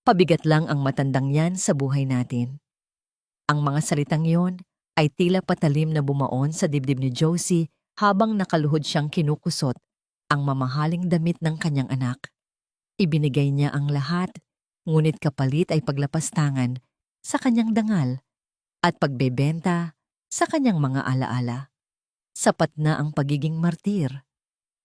Pabigat lang ang matandang yan sa buhay natin. Ang mga salitang yon ay tila patalim na bumaon sa dibdib ni Josie habang nakaluhod siyang kinukusot ang mamahaling damit ng kanyang anak. Ibinigay niya ang lahat, ngunit kapalit ay paglapastangan sa kanyang dangal at pagbebenta sa kanyang mga alaala. Sapat na ang pagiging martir.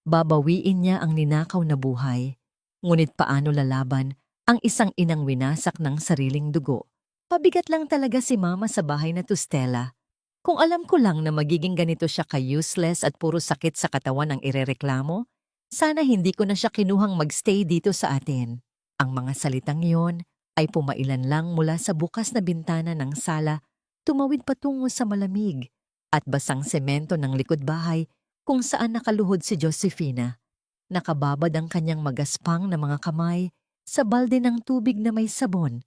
Babawiin niya ang ninakaw na buhay, ngunit paano lalaban ang isang inang winasak ng sariling dugo? Pabigat lang talaga si Mama sa bahay na to, Stella. Kung alam ko lang na magiging ganito siya ka-useless at puro sakit sa katawan ang irereklamo, sana hindi ko na siya kinuhang magstay dito sa atin. Ang mga salitang iyon ay pumailan lang mula sa bukas na bintana ng sala, tumawid patungo sa malamig at basang semento ng likod bahay kung saan nakaluhod si Josefina. Nakababad ang kanyang magaspang na mga kamay sa balde ng tubig na may sabon.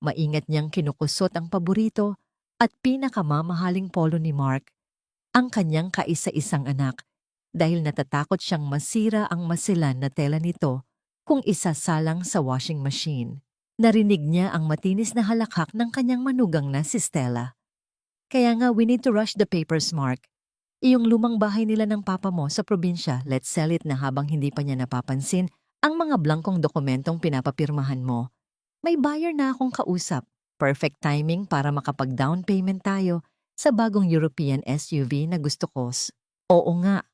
Maingat niyang kinukusot ang paborito at pinakamamahaling polo ni Mark, ang kanyang kaisa-isang anak, dahil natatakot siyang masira ang masilan na tela nito kung isasalang sa washing machine. Narinig niya ang matinis na halakhak ng kanyang manugang na si Stella. Kaya nga, we need to rush the papers, Mark. Iyong lumang bahay nila ng papa mo sa probinsya, let's sell it na habang hindi pa niya napapansin ang mga blangkong dokumentong pinapapirmahan mo. May buyer na akong kausap. Perfect timing para makapag-down payment tayo sa bagong European SUV na gusto ko. Oo nga.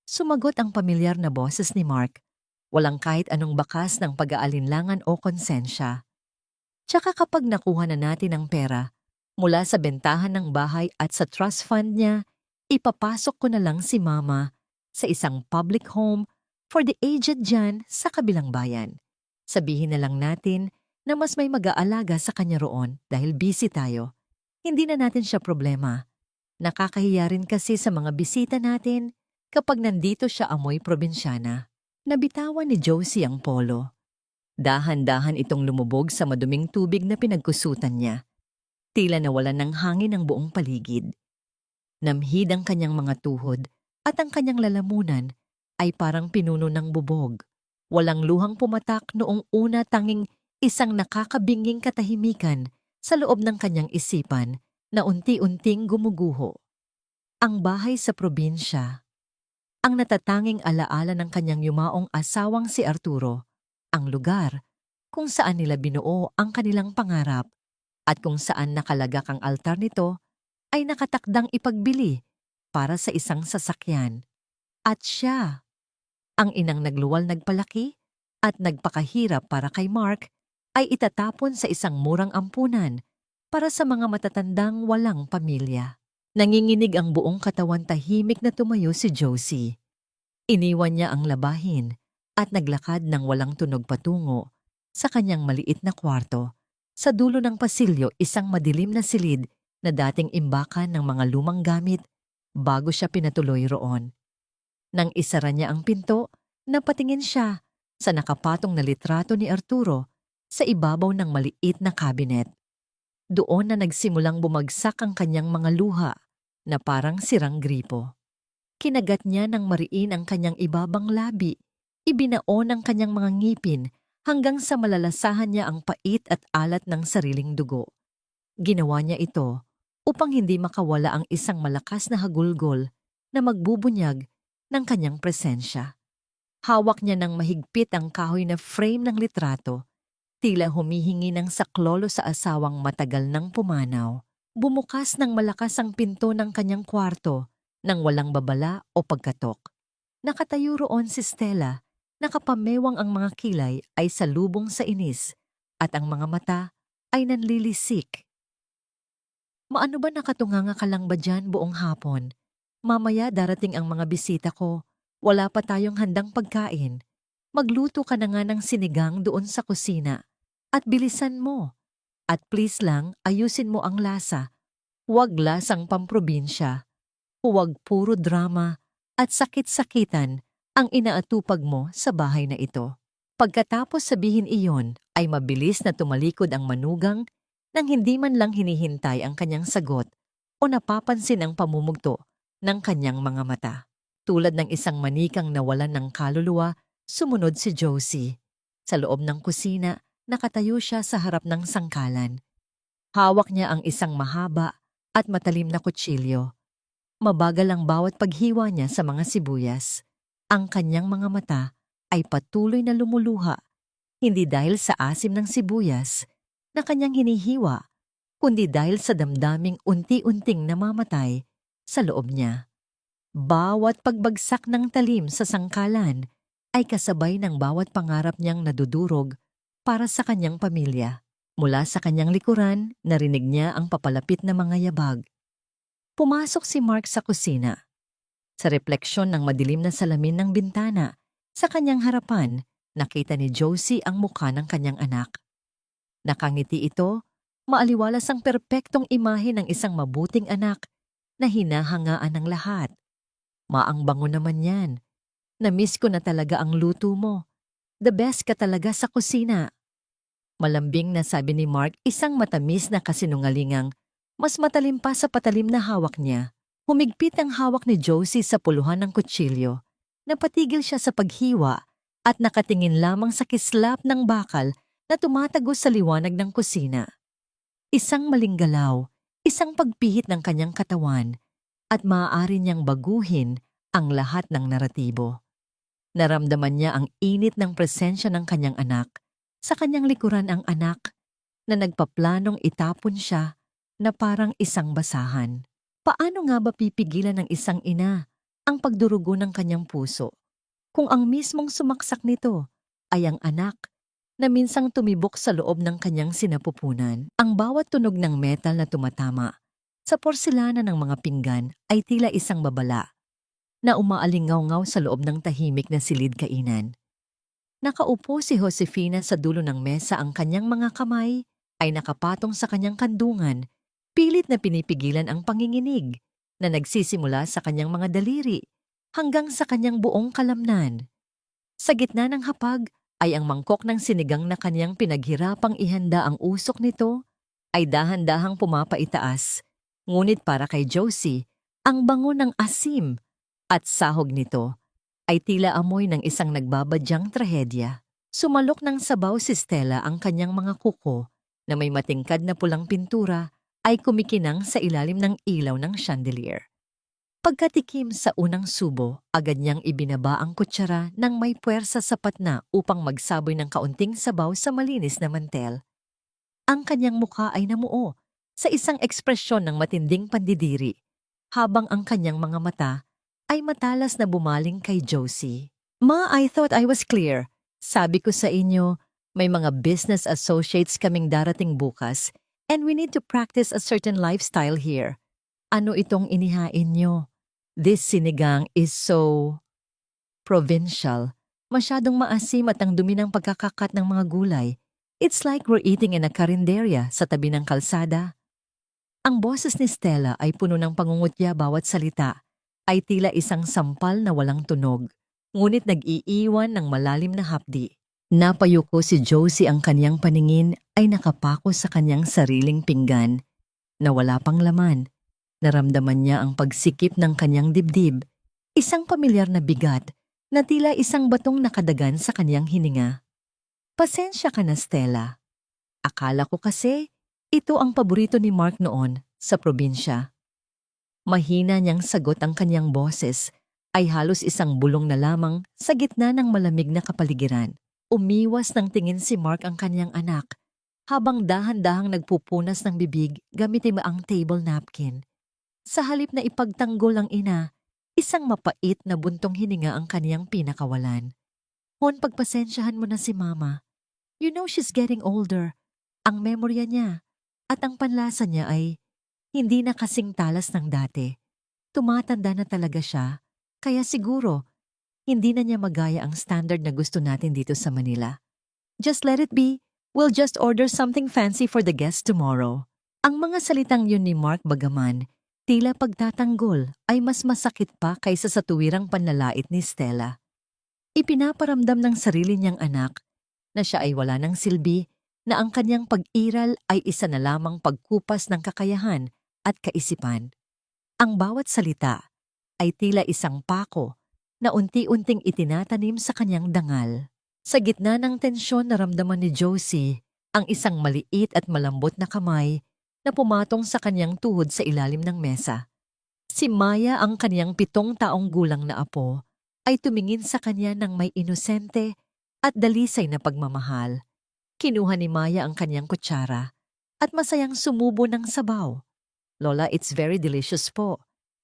Sumagot ang pamilyar na boses ni Mark. Walang kahit anong bakas ng pag-aalinlangan o konsensya. Tsaka kapag nakuha na natin ang pera, mula sa bentahan ng bahay at sa trust fund niya, ipapasok ko na lang si Mama sa isang public home for the aged dyan sa kabilang bayan. Sabihin na lang natin na mas may mag-aalaga sa kanya roon dahil busy tayo. Hindi na natin siya problema. Nakakahiya rin kasi sa mga bisita natin kapag nandito siya amoy probinsyana. Nabitawan ni Josie ang polo. Dahan-dahan itong lumubog sa maduming tubig na pinagkusutan niya. Tila nawalan ng hangin ang buong paligid. Namhid ang kanyang mga tuhod at ang kanyang lalamunan ay parang pinuno ng bubog. Walang luhang pumatak noong una, tanging isang nakakabinging katahimikan sa loob ng kanyang isipan na unti-unting gumuguho. Ang bahay sa probinsya, ang natatanging alaala ng kanyang yumaong asawang si Arturo, ang lugar kung saan nila binuo ang kanilang pangarap at kung saan nakalagak ang altar nito ay nakatakdang ipagbili para sa isang sasakyan. At siya, ang inang nagluwal nagpalaki at nagpakahirap para kay Mark, ay itatapon sa isang murang ampunan para sa mga matatandang walang pamilya. Nanginginig ang buong katawan, tahimik na tumayo si Josie. Iniwan niya ang labahin at naglakad ng walang tunog patungo sa kanyang maliit na kwarto. Sa dulo ng pasilyo, isang madilim na silid na dating imbakan ng mga lumang gamit bago siya pinatuloy roon. Nang isara niya ang pinto, napatingin siya sa nakapatong na litrato ni Arturo sa ibabaw ng maliit na kabinet. Doon na nagsimulang bumagsak ang kanyang mga luha na parang sirang gripo. Kinagat niya ng mariin ang kanyang ibabang labi, ibinaon ang kanyang mga ngipin hanggang sa malalasahan niya ang pait at alat ng sariling dugo. Ginawa niya ito upang hindi makawala ang isang malakas na hagulgol na magbubunyag ng kanyang presensya. Hawak niya ng mahigpit ang kahoy na frame ng litrato, tila humihingi ng saklolo sa asawang matagal nang pumanaw. Bumukas ng malakas ang pinto ng kanyang kwarto nang walang babala o pagkatok. Nakatayo roon si Stella, nakapamewang ang mga kilay ay salubong sa inis at ang mga mata ay nanlilisik. Maano ba, nakatunganga ka lang ba dyan buong hapon? Mamaya darating ang mga bisita ko. Wala pa tayong handang pagkain. Magluto ka na nga ng sinigang doon sa kusina. At bilisan mo. At please lang, ayusin mo ang lasa. Huwag lasang pamprobinsya. Huwag puro drama at sakit-sakitan ang inaatupag mo sa bahay na ito. Pagkatapos sabihin iyon, ay mabilis na tumalikod ang manugang nang hindi man lang hinihintay ang kanyang sagot o napapansin ang pamumugto ng kanyang mga mata. Tulad ng isang manikang nawalan ng kaluluwa, sumunod si Josie. Sa loob ng kusina, nakatayo siya sa harap ng sangkalan. Hawak niya ang isang mahaba at matalim na kutsilyo. Mabagal ang bawat paghiwa niya sa mga sibuyas. Ang kanyang mga mata ay patuloy na lumuluha, hindi dahil sa asim ng sibuyas na kanyang hinihiwa, kundi dahil sa damdaming unti-unting namamatay sa loob niya. Bawat pagbagsak ng talim sa sangkalan ay kasabay ng bawat pangarap niyang nadudurog para sa kanyang pamilya. Mula sa kanyang likuran, narinig niya ang papalapit na mga yabag. Pumasok si Mark sa kusina. Sa refleksyon ng madilim na salamin ng bintana, sa kanyang harapan, nakita ni Josie ang mukha ng kanyang anak. Nakangiti ito, maaliwalas ang perpektong imahe ng isang mabuting anak na hinahangaan ng lahat. Maang bango naman yan. Na-miss ko na talaga ang luto mo. The best ka talaga sa kusina. Malambing na sabi ni Mark, isang matamis na kasinungalingang mas matalim pa sa patalim na hawak niya. Humigpit ang hawak ni Josie sa puluhan ng kutsilyo. Napatigil siya sa paghiwa at nakatingin lamang sa kislap ng bakal na tumatagos sa liwanag ng kusina. Isang maling galaw, isang pagpihit ng kanyang katawan at maaari niyang baguhin ang lahat ng naratibo. Naramdaman niya ang init ng presensya ng kanyang anak. Sa kanyang likuran ang anak na nagpaplanong itapon siya na parang isang basahan. Paano nga ba pipigilan ng isang ina ang pagdurugo ng kanyang puso kung ang mismong sumaksak nito ay ang anak na minsang tumibok sa loob ng kanyang sinapupunan? Ang bawat tunog ng metal na tumatama sa porselana ng mga pinggan ay tila isang babala na umaalingaw-ngaw sa loob ng tahimik na silid kainan. Nakaupo si Josefina sa dulo ng mesa, ang kanyang mga kamay ay nakapatong sa kanyang kandungan, pilit na pinipigilan ang panginginig na nagsisimula sa kanyang mga daliri hanggang sa kanyang buong kalamnan. Sa gitna ng hapag ay ang mangkok ng sinigang na kanyang pinaghirapang ihanda, ang usok nito ay dahan-dahang pumapaitaas. Ngunit para kay Josie, ang bango ng asim at sahog nito ay tila amoy ng isang nagbabadyang trahedya. Sumalok ng sabaw si Stella, ang kanyang mga kuko na may matingkad na pulang pintura ay kumikinang sa ilalim ng ilaw ng chandelier. Pagkatikim sa unang subo, agad niyang ibinaba ang kutsara nang may puwersa sapat na upang magsaboy ng kaunting sabaw sa malinis na mantel. Ang kanyang mukha ay namuo sa isang ekspresyon ng matinding pandidiri, habang ang kanyang mga mata ay matalas na bumaling kay Josie. "Ma, I thought I was clear. Sabi ko sa inyo, may mga business associates kaming darating bukas and we need to practice a certain lifestyle here. Ano itong inihain nyo? This sinigang is so provincial. Masyadong maasim at ang dumi ng pagkakakat ng mga gulay. It's like we're eating in a karinderya sa tabi ng kalsada." Ang boses ni Stella ay puno ng pangungutya, bawat salita ay tila isang sampal na walang tunog, ngunit nag-iiwan ng malalim na hapdi. Napayuko si Josie, ang kanyang paningin ay nakapako sa kanyang sariling pinggan na wala pang laman. Naramdaman niya ang pagsikip ng kanyang dibdib, isang pamilyar na bigat na tila isang batong nakadagan sa kanyang hininga. "Pasensya ka na, Stella. Akala ko kasi ito ang paborito ni Mark noon sa probinsya." Mahina niyang sagot, ang kanyang boses ay halos isang bulong na lamang sa gitna ng malamig na kapaligiran. Umiwas ng tingin si Mark, ang kanyang anak, habang dahan-dahang nagpupunas ng bibig gamit ang table napkin. Sa halip na ipagtanggol ang ina, isang mapait na buntong hininga ang kaniyang pinakawalan. "Hon, pagpasensyahan mo na si Mama. You know she's getting older. Ang memorya niya at ang panlasa niya ay hindi na kasing talas ng dati. Tumatanda na talaga siya, kaya siguro hindi na niya magaya ang standard na gusto natin dito sa Manila. Just let it be. We'll just order something fancy for the guests tomorrow." Ang mga salitang yun ni Mark, bagaman tila pagtatanggol, ay mas masakit pa kaysa sa tuwirang panlalait ni Stella. Ipinaparamdam ng sarili niyang anak na siya ay wala ng silbi, na ang kanyang pag-iral ay isa na lamang pagkupas ng kakayahan at kaisipan. Ang bawat salita ay tila isang pako na unti-unting itinatanim sa kanyang dangal. Sa gitna ng tensyon naramdaman ni Josie ang isang maliit at malambot na kamay na pumatong sa kanyang tuhod sa ilalim ng mesa. Si Maya, ang kanyang 7 taong gulang na apo, ay tumingin sa kanya ng may inosente at dalisay na pagmamahal. Kinuha ni Maya ang kanyang kutsara at masayang sumubo ng sabaw. "Lola, it's very delicious po.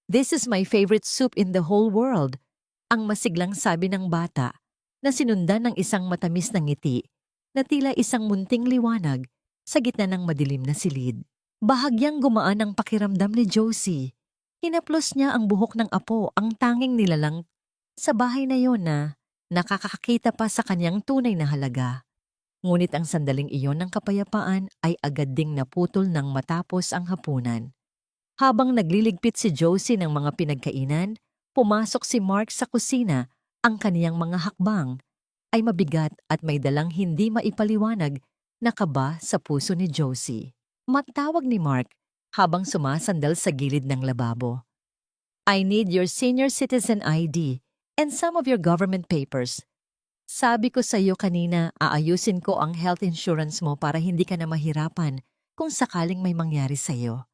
This is my favorite soup in the whole world," ang masiglang sabi ng bata na sinundan ng isang matamis na ngiti na tila isang munting liwanag sa gitna ng madilim na silid. Bahagyang gumaan ang pakiramdam ni Josie. Hinaplos niya ang buhok ng apo, ang tanging nilalang sa bahay na yon na nakakakita pa sa kanyang tunay na halaga. Ngunit ang sandaling iyon ng kapayapaan ay agad ding naputol nang matapos ang hapunan. Habang nagliligpit si Josie ng mga pinagkainan, pumasok si Mark sa kusina. Ang kaniyang mga hakbang ay mabigat at may dalang hindi maipaliwanag na kaba sa puso ni Josie. Matawag ni Mark habang sumasandal sa gilid ng lababo. "I need your senior citizen ID and some of your government papers. Sabi ko sa iyo kanina, aayusin ko ang health insurance mo para hindi ka na mahirapan kung sakaling may mangyari sa iyo.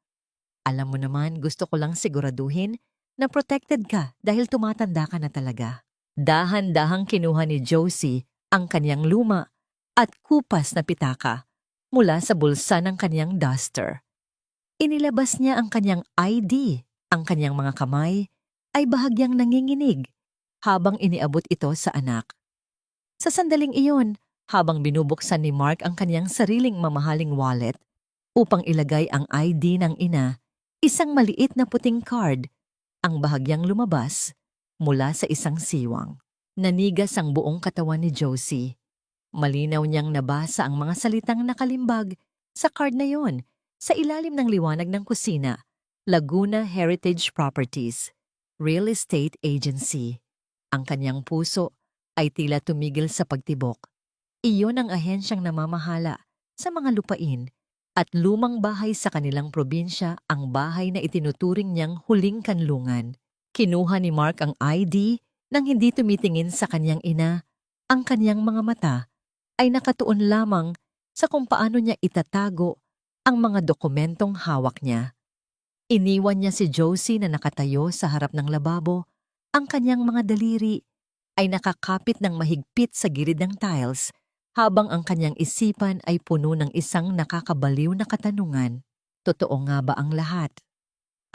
Alam mo naman, gusto ko lang siguraduhin na protected ka dahil tumatanda ka na talaga." Dahan-dahang kinuha ni Josie ang kanyang luma at kupas na pitaka mula sa bulsa ng kanyang duster. Inilabas niya ang kanyang ID. Ang kanyang mga kamay ay bahagyang nanginginig habang iniabot ito sa anak. Sa sandaling iyon, habang binubuksan ni Mark ang kanyang sariling mamahaling wallet upang ilagay ang ID ng ina, isang maliit na puting card ang bahagyang lumabas mula sa isang siwang. Nanigas ang buong katawan ni Josie. Malinaw niyang nabasa ang mga salitang nakalimbag sa card na yon sa ilalim ng liwanag ng kusina. Laguna Heritage Properties, Real Estate Agency. Ang kanyang puso ay tila tumigil sa pagtibok. Iyon ang ahensyang namamahala sa mga lupain at lumang bahay sa kanilang probinsya, ang bahay na itinuturing niyang huling kanlungan. Kinuha ni Mark ang ID nang hindi tumitingin sa kanyang ina. Ang kanyang mga mata ay nakatuon lamang sa kung paano niya itatago ang mga dokumentong hawak niya. Iniwan niya si Josie na nakatayo sa harap ng lababo. Ang kanyang mga daliri ay nakakapit ng mahigpit sa gilid ng tiles habang ang kanyang isipan ay puno ng isang nakakabaliw na katanungan. Totoo nga ba ang lahat?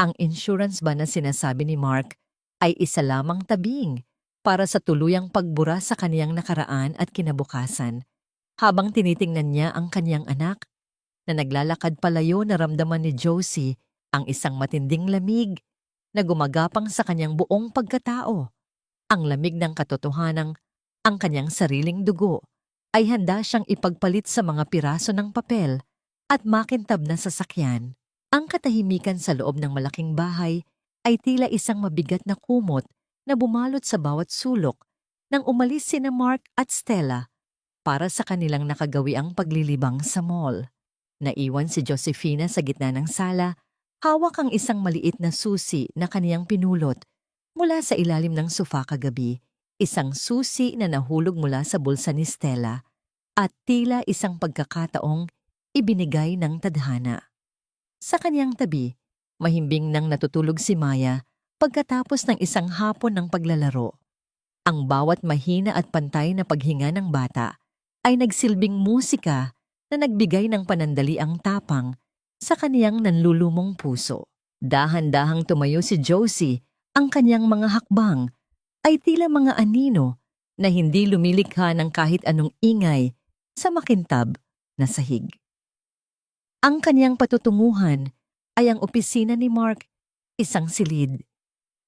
Ang insurance ba na sinasabi ni Mark ay isa lamang tabing para sa tuluyang pagbura sa kaniyang nakaraan at kinabukasan? Habang tinitingnan niya ang kaniyang anak na naglalakad palayo, naramdaman ni Josie ang isang matinding lamig na gumagapang sa kanyang buong pagkatao. Ang lamig ng katotohanang ang kanyang sariling dugo ay handa siyang ipagpalit sa mga piraso ng papel at makintab na sasakyan. Ang katahimikan sa loob ng malaking bahay ay tila isang mabigat na kumot na bumalot sa bawat sulok nang umalis sina Mark at Stella para sa kanilang nakagawiang paglilibang sa mall. Naiwan si Josefina sa gitna ng sala, hawak ang isang maliit na susi na kaniyang pinulot mula sa ilalim ng sofa kagabi, isang susi na nahulog mula sa bulsa ni Stella at tila isang pagkakataong ibinigay ng tadhana. Sa kanyang tabi, mahimbing nang natutulog si Maya pagkatapos ng isang hapon ng paglalaro. Ang bawat mahina at pantay na paghinga ng bata ay nagsilbing musika na nagbigay ng panandaliang tapang sa kaniyang nanlulumong puso. Dahan-dahang tumayo si Josie, ang kanyang mga hakbang ay tila mga anino na hindi lumilikha ng kahit anong ingay sa makintab na sahig. Ang kaniyang patutunguhan ay ang opisina ni Mark, isang silid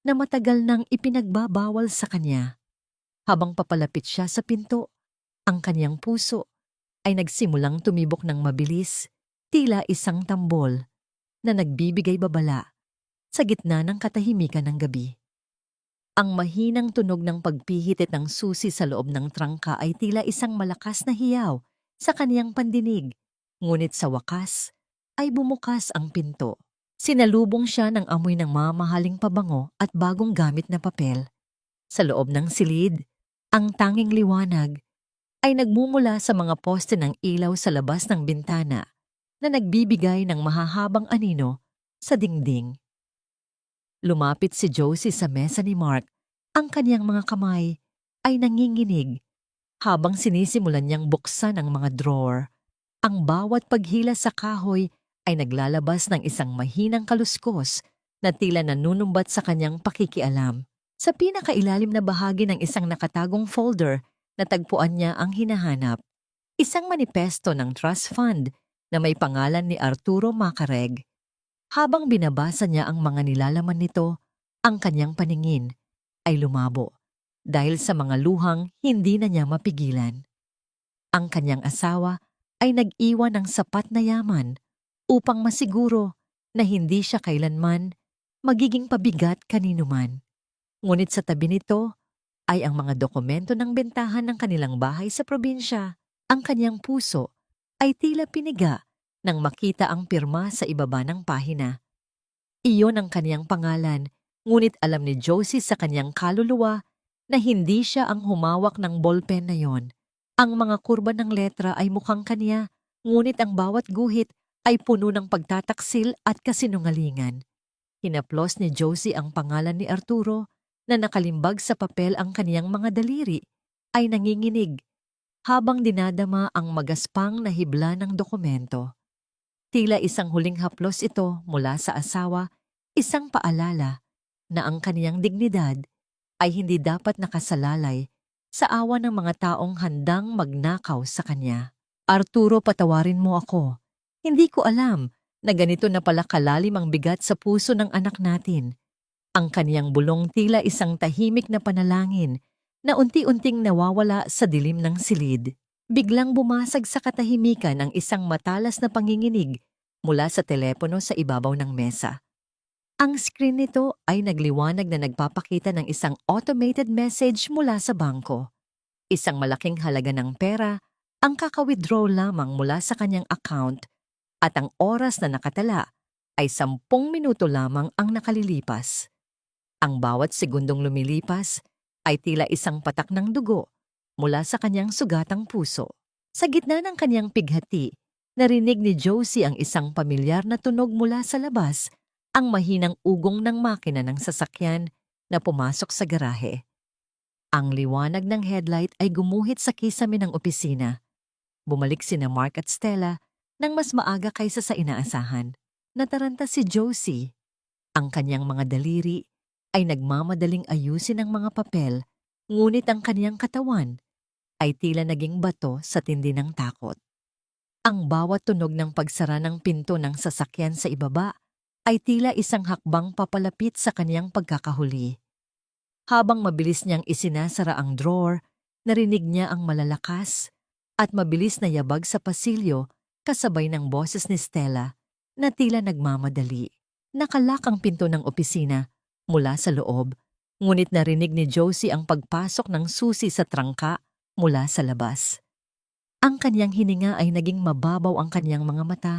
na matagal nang ipinagbabawal sa kanya. Habang papalapit siya sa pinto, ang kaniyang puso ay nagsimulang tumibok ng mabilis, tila isang tambol na nagbibigay babala sa gitna ng katahimikan ng gabi. Ang mahinang tunog ng pagpihitit ng susi sa loob ng trangka ay tila isang malakas na hiyaw sa kaniyang pandinig, ngunit sa wakas ay bumukas ang pinto. Sinalubong siya ng amoy ng mamahaling pabango at bagong gamit na papel. Sa loob ng silid, ang tanging liwanag ay nagmumula sa mga poste ng ilaw sa labas ng bintana na nagbibigay ng mahahabang anino sa dingding. Lumapit si Josie sa mesa ni Mark. Ang kaniyang mga kamay ay nanginginig habang sinisimulan niyang buksan ang mga drawer. Ang bawat paghila sa kahoy ay naglalabas ng isang mahinang kaluskos na tila nanunumbat sa kanyang pakikialam. Sa pinakailalim na bahagi ng isang nakatagong folder, natagpuan niya ang hinahanap. Isang manipesto ng trust fund na may pangalan ni Arturo Macareg. Habang binabasa niya ang mga nilalaman nito, ang kanyang paningin ay lumabo dahil sa mga luhang hindi na niya mapigilan. Ang kanyang asawa ay nag-iwan ng sapat na yaman upang masiguro na hindi siya kailanman magiging pabigat kaninuman. Ngunit sa tabi nito ay ang mga dokumento ng bentahan ng kanilang bahay sa probinsya. Ang kanyang puso ay tila piniga nang makita ang pirma sa ibaba ng pahina. Iyon ang kaniyang pangalan, ngunit alam ni Josie sa kanyang kaluluwa na hindi siya ang humawak ng ballpen na yon. Ang mga kurba ng letra ay mukhang kaniya, ngunit ang bawat guhit ay puno ng pagtataksil at kasinungalingan. Hinaplos ni Josie ang pangalan ni Arturo na nakalimbag sa papel. Ang kaniyang mga daliri ay nanginginig habang dinadama ang magaspang na hibla ng dokumento. Tila isang huling haplos ito mula sa asawa, isang paalala na ang kaniyang dignidad ay hindi dapat nakasalalay sa awa ng mga taong handang magnakaw sa kanya. Arturo, patawarin mo ako. Hindi ko alam na ganito na pala kalalim ang bigat sa puso ng anak natin. Ang kaniyang bulong tila isang tahimik na panalangin na unti-unting nawawala sa dilim ng silid. Biglang bumasag sa katahimikan ang isang matalas na panginginig mula sa telepono sa ibabaw ng mesa. Ang screen nito ay nagliwanag na nagpapakita ng isang automated message mula sa bangko. Isang malaking halaga ng pera ang kaka-withdraw lamang mula sa kanyang account at ang oras na nakatala ay 10 minuto lamang ang nakalilipas. Ang bawat segundong lumilipas ay tila isang patak ng dugo mula sa kanyang sugatang puso. Sa gitna ng kanyang pighati, narinig ni Josie ang isang pamilyar na tunog mula sa labas, ang mahinang ugong ng makina ng sasakyan na pumasok sa garahe. Ang liwanag ng headlight ay gumuhit sa kisame ng opisina. Bumalik sina Mark at Stella nang mas maaga kaysa sa inaasahan. Nataranta si Josie. Ang kanyang mga daliri ay nagmamadaling ayusin ang mga papel, ngunit ang kanyang katawan ay tila naging bato sa tindi ng takot. Ang bawat tunog ng pagsara ng pinto ng sasakyan sa ibaba ay tila isang hakbang papalapit sa kanyang pagkakahuli. Habang mabilis niyang isinasara ang drawer, narinig niya ang malalakas at mabilis na yabag sa pasilyo kasabay ng boses ni Stella na tila nagmamadali. Nakalak ang pinto ng opisina mula sa loob, ngunit narinig ni Josie ang pagpasok ng susi sa trangka mula sa labas. Ang kanyang hininga ay naging mababaw, ang kanyang mga mata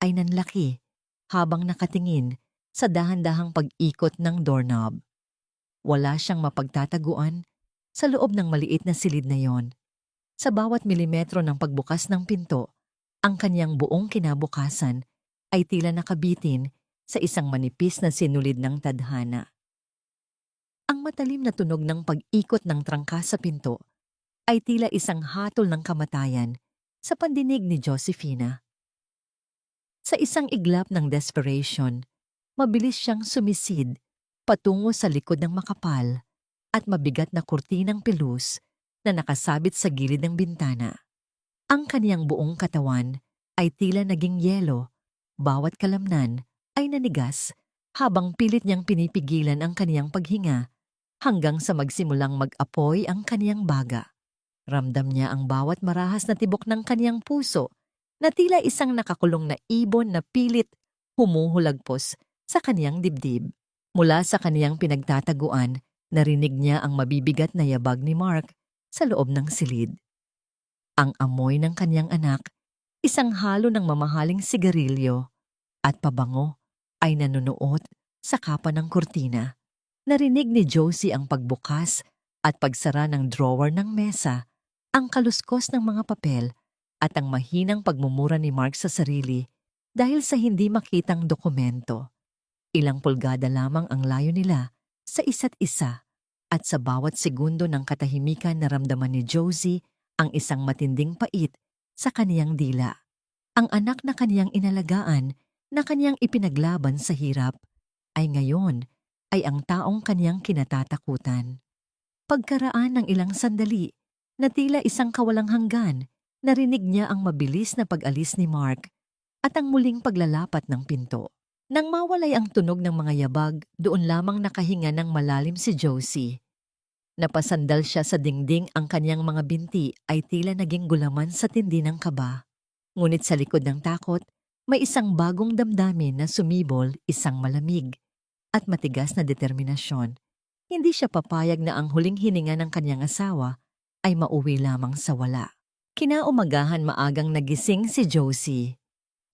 ay nanlaki habang nakatingin sa dahan-dahang pag-ikot ng doorknob. Wala siyang mapagtataguan sa loob ng maliit na silid na yon. Sa bawat milimetro ng pagbukas ng pinto, ang kanyang buong kinabukasan ay tila nakabitin sa isang manipis na sinulid ng tadhana. Ang matalim na tunog ng pag-ikot ng trangka sa pinto ay tila isang hatol ng kamatayan sa pandinig ni Josefina. Sa isang iglap ng desperation, mabilis siyang sumisid patungo sa likod ng makapal at mabigat na kurtinang pilus na nakasabit sa gilid ng bintana. Ang kaniyang buong katawan ay tila naging yelo, bawat kalamnan ay nanigas habang pilit niyang pinipigilan ang kaniyang paghinga hanggang sa magsimulang mag-apoy ang kaniyang baga. Ramdam niya ang bawat marahas na tibok ng kaniyang puso na tila isang nakakulong na ibon na pilit humuhulagpos sa kaniyang dibdib. Mula sa kaniyang pinagtataguan, narinig niya ang mabibigat na yabag ni Mark sa loob ng silid. Ang amoy ng kaniyang anak, isang halo ng mamahaling sigarilyo at pabango ay nanunuot sa kapa ng kurtina. Narinig ni Josie ang pagbukas at pagsara ng drawer ng mesa ang kaluskos ng mga papel at ang mahinang pagmumura ni Mark sa sarili dahil sa hindi makitang dokumento. Ilang pulgada lamang ang layo nila sa isa't isa at sa bawat segundo ng katahimikan naramdaman ni Josie ang isang matinding pait sa kaniyang dila. Ang anak na kaniyang inalagaan na kaniyang ipinaglaban sa hirap ay ngayon ay ang taong kaniyang kinatatakutan. Pagkaraan ng ilang sandali na tila isang kawalang hanggan, narinig niya ang mabilis na pag-alis ni Mark at ang muling paglalapat ng pinto. Nang mawalay ang tunog ng mga yabag, doon lamang nakahinga ng malalim si Josie. Napasandal siya sa dingding, ang kanyang mga binti ay tila naging gulaman sa tindi ng kaba. Ngunit sa likod ng takot, may isang bagong damdamin na sumibol, isang malamig at matigas na determinasyon. Hindi siya papayag na ang huling hininga ng kanyang asawa ay mauwi lamang sa wala. Kinaumagahan maagang nagising si Josie.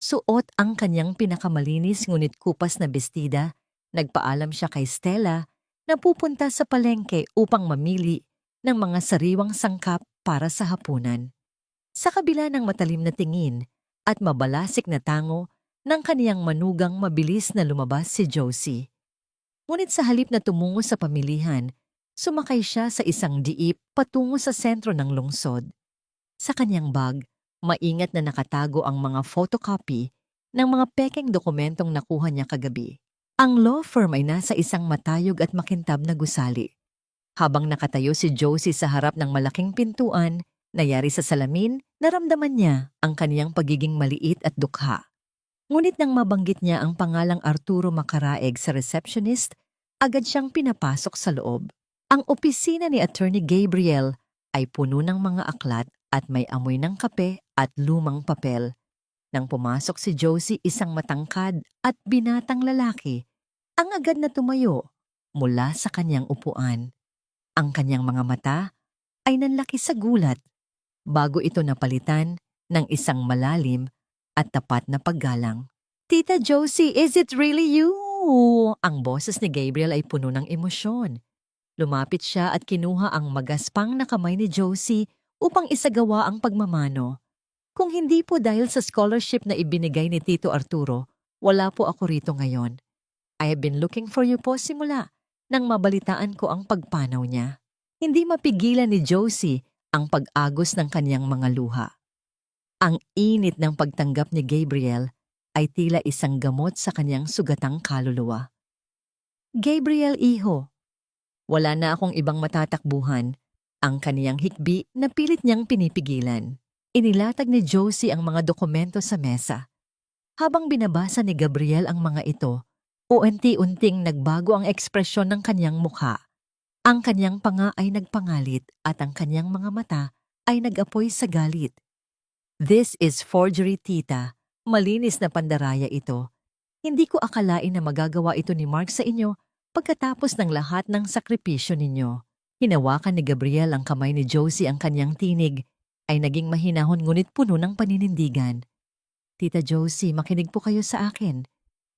Suot ang kanyang pinakamalinis ngunit kupas na bestida, nagpaalam siya kay Stella na pupunta sa palengke upang mamili ng mga sariwang sangkap para sa hapunan. Sa kabila ng matalim na tingin at mabalasik na tango ng kaniyang manugang, mabilis na lumabas si Josie. Ngunit sa halip na tumungo sa pamilihan, sumakay siya sa isang jeep patungo sa sentro ng lungsod. Sa kanyang bag, maingat na nakatago ang mga photocopy ng mga pekeng dokumentong nakuha niya kagabi. Ang law firm ay nasa isang matayog at makintab na gusali. Habang nakatayo si Josie sa harap ng malaking pintuan, nayari sa salamin, naramdaman niya ang kaniyang pagiging maliit at dukha. Ngunit nang mabanggit niya ang pangalang Arturo Macaraeg sa receptionist, agad siyang pinapasok sa loob. Ang opisina ni Attorney Gabriel ay puno ng mga aklat at may amoy ng kape at lumang papel. Nang pumasok si Josie, isang matangkad at binatang lalaki ang agad na tumayo mula sa kanyang upuan. Ang kanyang mga mata ay nanlaki sa gulat bago ito napalitan ng isang malalim at tapat na paggalang. "Tita Josie, is it really you?" Ang boses ni Gabriel ay puno ng emosyon. Lumapit siya at kinuha ang magaspang na kamay ni Josie upang isagawa ang pagmamano. "Kung hindi po dahil sa scholarship na ibinigay ni Tito Arturo, wala po ako rito ngayon. I have been looking for you po simula nang mabalitaan ko ang pagpanaw niya." Hindi mapigilan ni Josie ang pag-agos ng kanyang mga luha. Ang init ng pagtanggap ni Gabriel ay tila isang gamot sa kanyang sugatang kaluluwa. "Gabriel, iho, wala na akong ibang matatakbuhan." Ang kaniyang hikbi na pilit niyang pinipigilan. Inilatag ni Josie ang mga dokumento sa mesa. Habang binabasa ni Gabriel ang mga ito, unti-unting nagbago ang ekspresyon ng kanyang mukha. Ang kanyang panga ay nagpangalit at ang kanyang mga mata ay nag-apoy sa galit. "This is forgery, tita. Malinis na pandaraya ito. Hindi ko akalain na magagawa ito ni Mark sa inyo pagkatapos ng lahat ng sakripisyo ninyo." Hinawakan ni Gabriel ang kamay ni Josie, ang kanyang tinig ay naging mahinahon ngunit puno ng paninindigan. "Tita Josie, makinig po kayo sa akin.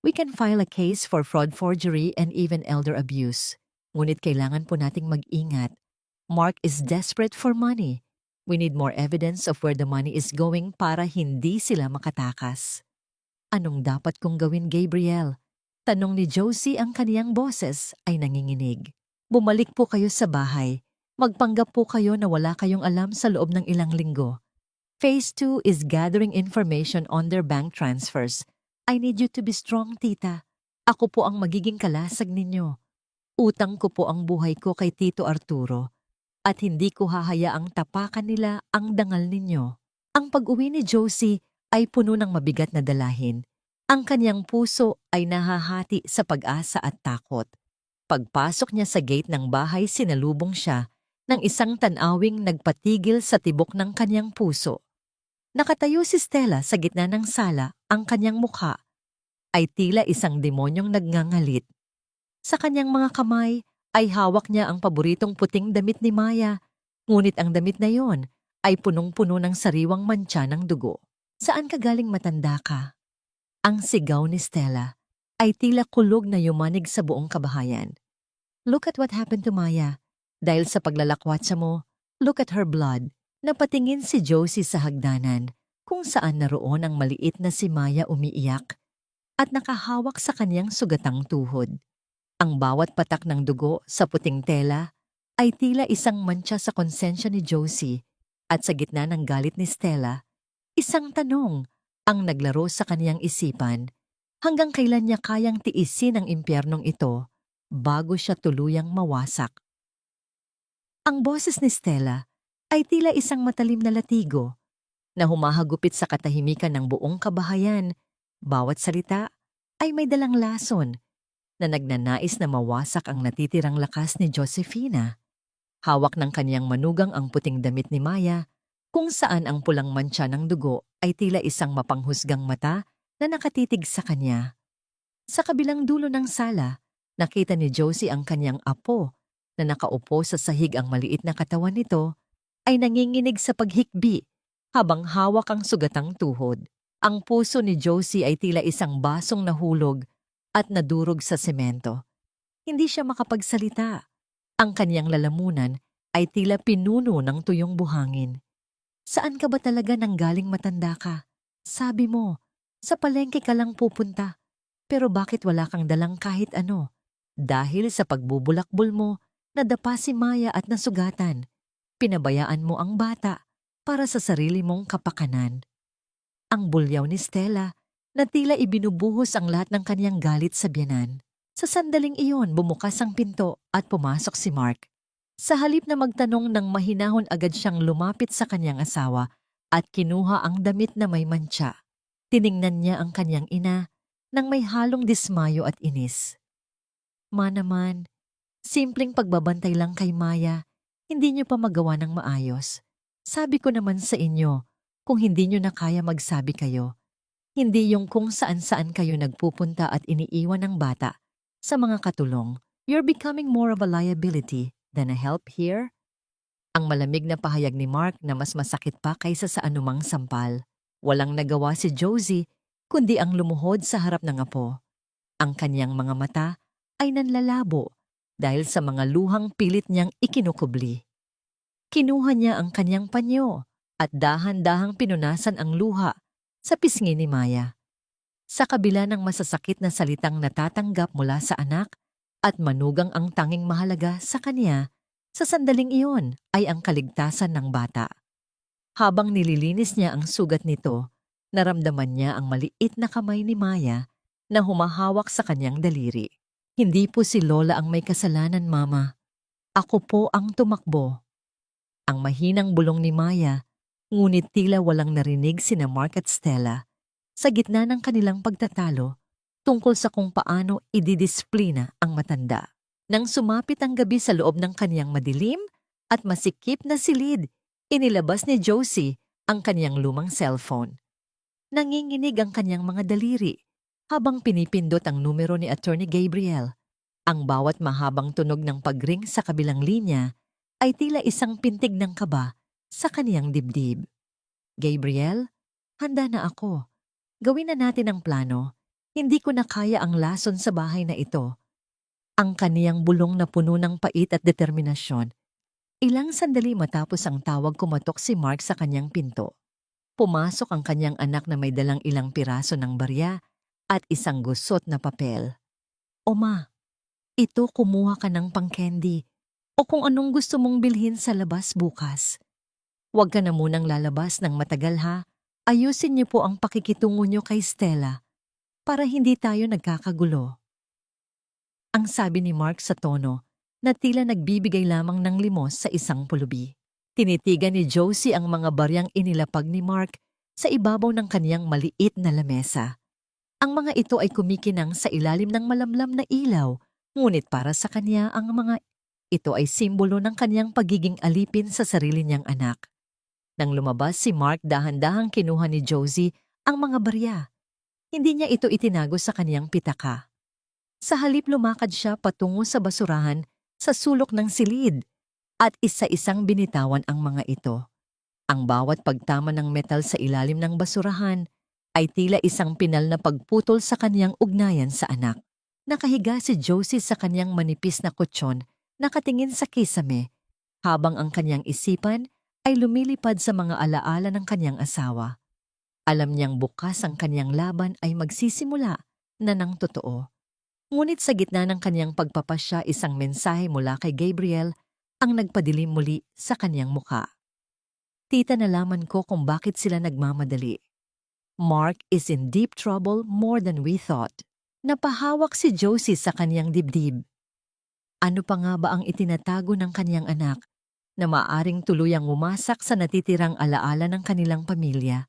We can file a case for fraud, forgery, and even elder abuse. Ngunit kailangan po nating mag-ingat. Mark is desperate for money. We need more evidence of where the money is going para hindi sila makatakas." "Anong dapat kong gawin, Gabriel?" Tanong ni Josie, ang kaniyang boses ay nanginginig. "Bumalik po kayo sa bahay. Magpanggap po kayo na wala kayong alam sa loob ng ilang linggo. Phase 2 is gathering information on their bank transfers. I need you to be strong, tita. Ako po ang magiging kalasag ninyo. Utang ko po ang buhay ko kay Tito Arturo at hindi ko hahayaang tapakan nila ang dangal ninyo." Ang pag-uwi ni Josie ay puno ng mabigat na dalahin. Ang kanyang puso ay nahahati sa pag-asa at takot. Pagpasok niya sa gate ng bahay, sinalubong siya ng isang tanawing nagpatigil sa tibok ng kanyang puso. Nakatayo si Stella sa gitna ng sala, ang kanyang mukha ay tila isang demonyong nagngangalit. Sa kanyang mga kamay ay hawak niya ang paboritong puting damit ni Maya, ngunit ang damit na yon ay punong-puno ng sariwang mantsa ng dugo. "Saan ka galing, matanda ka?" Ang sigaw ni Stella ay tila kulog na yumanig sa buong kabahayan. "Look at what happened to Maya. Dahil sa paglalakwatsa mo, look at her blood. Napatingin si Josie sa hagdanan kung saan naroon ang maliit na si Maya umiiyak at nakahawak sa kanyang sugatang tuhod. Ang bawat patak ng dugo sa puting tela ay tila isang mantsa sa konsensya ni Josie at sa gitna ng galit ni Stella, isang tanong ang naglaro sa kaniyang isipan hanggang kailan niya kayang tiisin ang impyernong ito bago siya tuluyang mawasak. Ang boses ni Stella ay tila isang matalim na latigo na humahagupit sa katahimikan ng buong kabahayan. Bawat salita ay may dalang lason na nagnanais na mawasak ang natitirang lakas ni Josefina. Hawak ng kaniyang manugang ang puting damit ni Maya, kung saan ang pulang mantsa ng dugo ay tila isang mapanghusgang mata na nakatitig sa kanya. Sa kabilang dulo ng sala, nakita ni Josie ang kanyang apo na nakaupo sa sahig. Ang maliit na katawan nito ay nanginginig sa paghikbi habang hawak ang sugatang tuhod. Ang puso ni Josie ay tila isang basong nahulog at nadurog sa semento. Hindi siya makapagsalita. Ang kanyang lalamunan ay tila pinuno ng tuyong buhangin. Saan ka ba talaga nanggaling, matanda ka? Sabi mo, sa palengke ka lang pupunta. Pero bakit wala kang dalang kahit ano? Dahil sa pagbubulakbol mo, nadapa si Maya at nasugatan. Pinabayaan mo ang bata para sa sarili mong kapakanan. Ang bulyaw ni Stella na tila ibinubuhos ang lahat ng kanyang galit sa biyanan. Sa sandaling iyon, bumukas ang pinto at pumasok si Mark. Sa halip na magtanong ng mahinahon, agad siyang lumapit sa kanyang asawa at kinuha ang damit na may mantsa. Tiningnan niya ang kanyang ina nang may halong dismayo at inis. Ma naman, simpleng pagbabantay lang kay Maya, hindi niyo pa magawa ng maayos. Sabi ko naman sa inyo, kung hindi niyo na kaya magsabi kayo. Hindi yung kung saan-saan kayo nagpupunta at iniiwan ng bata. Sa mga katulong, you're becoming more of a liability than a help here. Ang malamig na pahayag ni Mark na mas masakit pa kaysa sa anumang sampal. Walang nagawa si Josie kundi ang lumuhod sa harap ng apo. Ang kanyang mga mata ay nanlalabo dahil sa mga luhang pilit niyang ikinukubli. Kinuha niya ang kanyang panyo at dahan-dahang pinunasan ang luha sa pisngi ni Maya. Sa kabila ng masasakit na salitang natatanggap mula sa anak at manugang, ang tanging mahalaga sa kanya sa sandaling iyon ay ang kaligtasan ng bata. Habang nililinis niya ang sugat nito, naramdaman niya ang maliit na kamay ni Maya na humahawak sa kanyang daliri. Hindi po si Lola ang may kasalanan, Mama. Ako po ang tumakbo. Ang mahinang bulong ni Maya, ngunit tila walang narinig sina Mark at Stella sa gitna ng kanilang pagtatalo tungkol sa kung paano ididisiplina ang matanda. Nang sumapit ang gabi sa loob ng kaniyang madilim at masikip na silid, inilabas ni Josie ang kaniyang lumang cellphone. Nanginginig ang kaniyang mga daliri habang pinipindot ang numero ni Attorney Gabriel. Ang bawat mahabang tunog ng pagring sa kabilang linya ay tila isang pintig ng kaba sa kaniyang dibdib. Gabriel, handa na ako. Gawin na natin ang plano. Hindi ko na kaya ang lason sa bahay na ito. Ang kaniyang bulong na puno ng pait at determinasyon. Ilang sandali matapos ang tawag, kumatok si Mark sa kanyang pinto. Pumasok ang kanyang anak na may dalang ilang piraso ng barya at isang gusot na papel. Oma, ito, kumuha ka ng pang-candy o kung anong gusto mong bilhin sa labas bukas. Huwag ka na munang lalabas ng matagal, ha? Ayusin niyo po ang pakikitungo niyo kay Stella para hindi tayo nagkakagulo. Ang sabi ni Mark sa tono na tila nagbibigay lamang ng limos sa isang pulubi. Tinitigan ni Josie ang mga baryang inilapag ni Mark sa ibabaw ng kaniyang maliit na lamesa. Ang mga ito ay kumikinang sa ilalim ng malamlam na ilaw, ngunit para sa kanya ang mga ito ay simbolo ng kaniyang pagiging alipin sa sarili niyang anak. Nang lumabas si Mark, dahan-dahang kinuha ni Josie ang mga barya. Hindi niya ito itinago sa kaniyang pitaka. Sa halip, lumakad siya patungo sa basurahan sa sulok ng silid at isa-isang binitawan ang mga ito. Ang bawat pagtama ng metal sa ilalim ng basurahan ay tila isang pinal na pagputol sa kaniyang ugnayan sa anak. Nakahiga si Josie sa kaniyang manipis na kutsyon, nakatingin sa kisame, habang ang kaniyang isipan ay lumilipad sa mga alaala ng kanyang asawa. Alam niyang bukas ang kanyang laban ay magsisimula na ng totoo. Ngunit sa gitna ng kanyang pagpapasya, isang mensahe mula kay Gabriel ang nagpadilim muli sa kanyang muka. Tita, nalaman ko kung bakit sila nagmamadali. Mark is in deep trouble more than we thought. Napahawak si Josie sa kanyang dibdib. Ano pa nga ba ang itinatago ng kanyang anak na maaring tuluyang umasak sa natitirang alaala ng kanilang pamilya?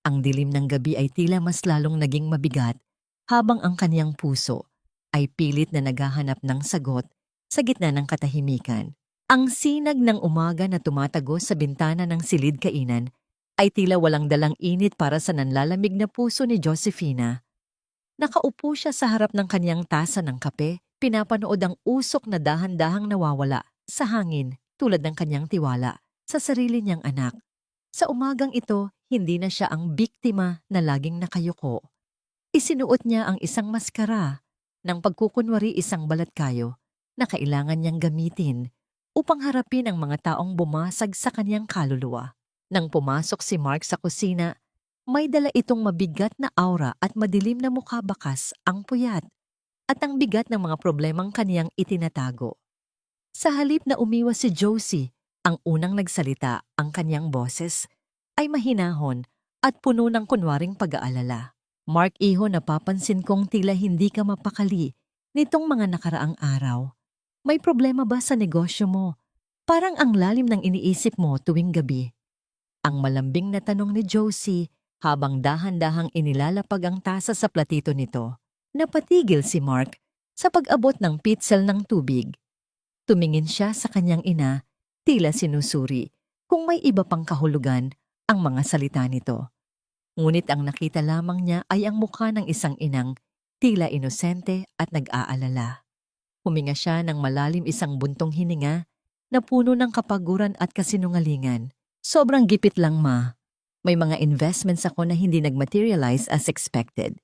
Ang dilim ng gabi ay tila mas lalong naging mabigat habang ang kanyang puso ay pilit na naghahanap ng sagot sa gitna ng katahimikan. Ang sinag ng umaga na tumatagos sa bintana ng silid kainan ay tila walang dalang init para sa nanlalamig na puso ni Josefina. Nakaupo siya sa harap ng kanyang tasa ng kape, pinapanood ang usok na dahan-dahang nawawala sa hangin tulad ng kanyang tiwala sa sarili niyang anak. Sa umagang ito, hindi na siya ang biktima na laging nakayuko. Isinuot niya ang isang maskara ng pagkukunwari, isang balatkayo na kailangan niyang gamitin upang harapin ang mga taong bumasag sa kanyang kaluluwa. Nang pumasok si Mark sa kusina, may dala itong mabigat na aura at madilim na mukha, bakas ang puyat at ang bigat ng mga problemang kaniyang itinatago. Sa halip na umiwas si Josie, ang unang nagsalita, ang kanyang boses ay mahinahon at puno ng kunwaring pag-aalala. Mark, iho, napapansin kong tila hindi ka mapakali nitong mga nakaraang araw. May problema ba sa negosyo mo? Parang ang lalim ng iniisip mo tuwing gabi. Ang malambing na tanong ni Josie habang dahan-dahang inilalapag ang tasa sa platito nito. Napatigil si Mark sa pag-abot ng pitzel ng tubig. Tumingin siya sa kanyang ina, tila sinusuri kung may iba pang kahulugan ang mga salita nito. Ngunit ang nakita lamang niya ay ang mukha ng isang inang tila inosente at nag-aalala. Huminga siya ng malalim, isang buntong hininga na puno ng kapaguran at kasinungalingan. Sobrang gipit lang, ma. May mga investments ako na hindi nag-materialize as expected.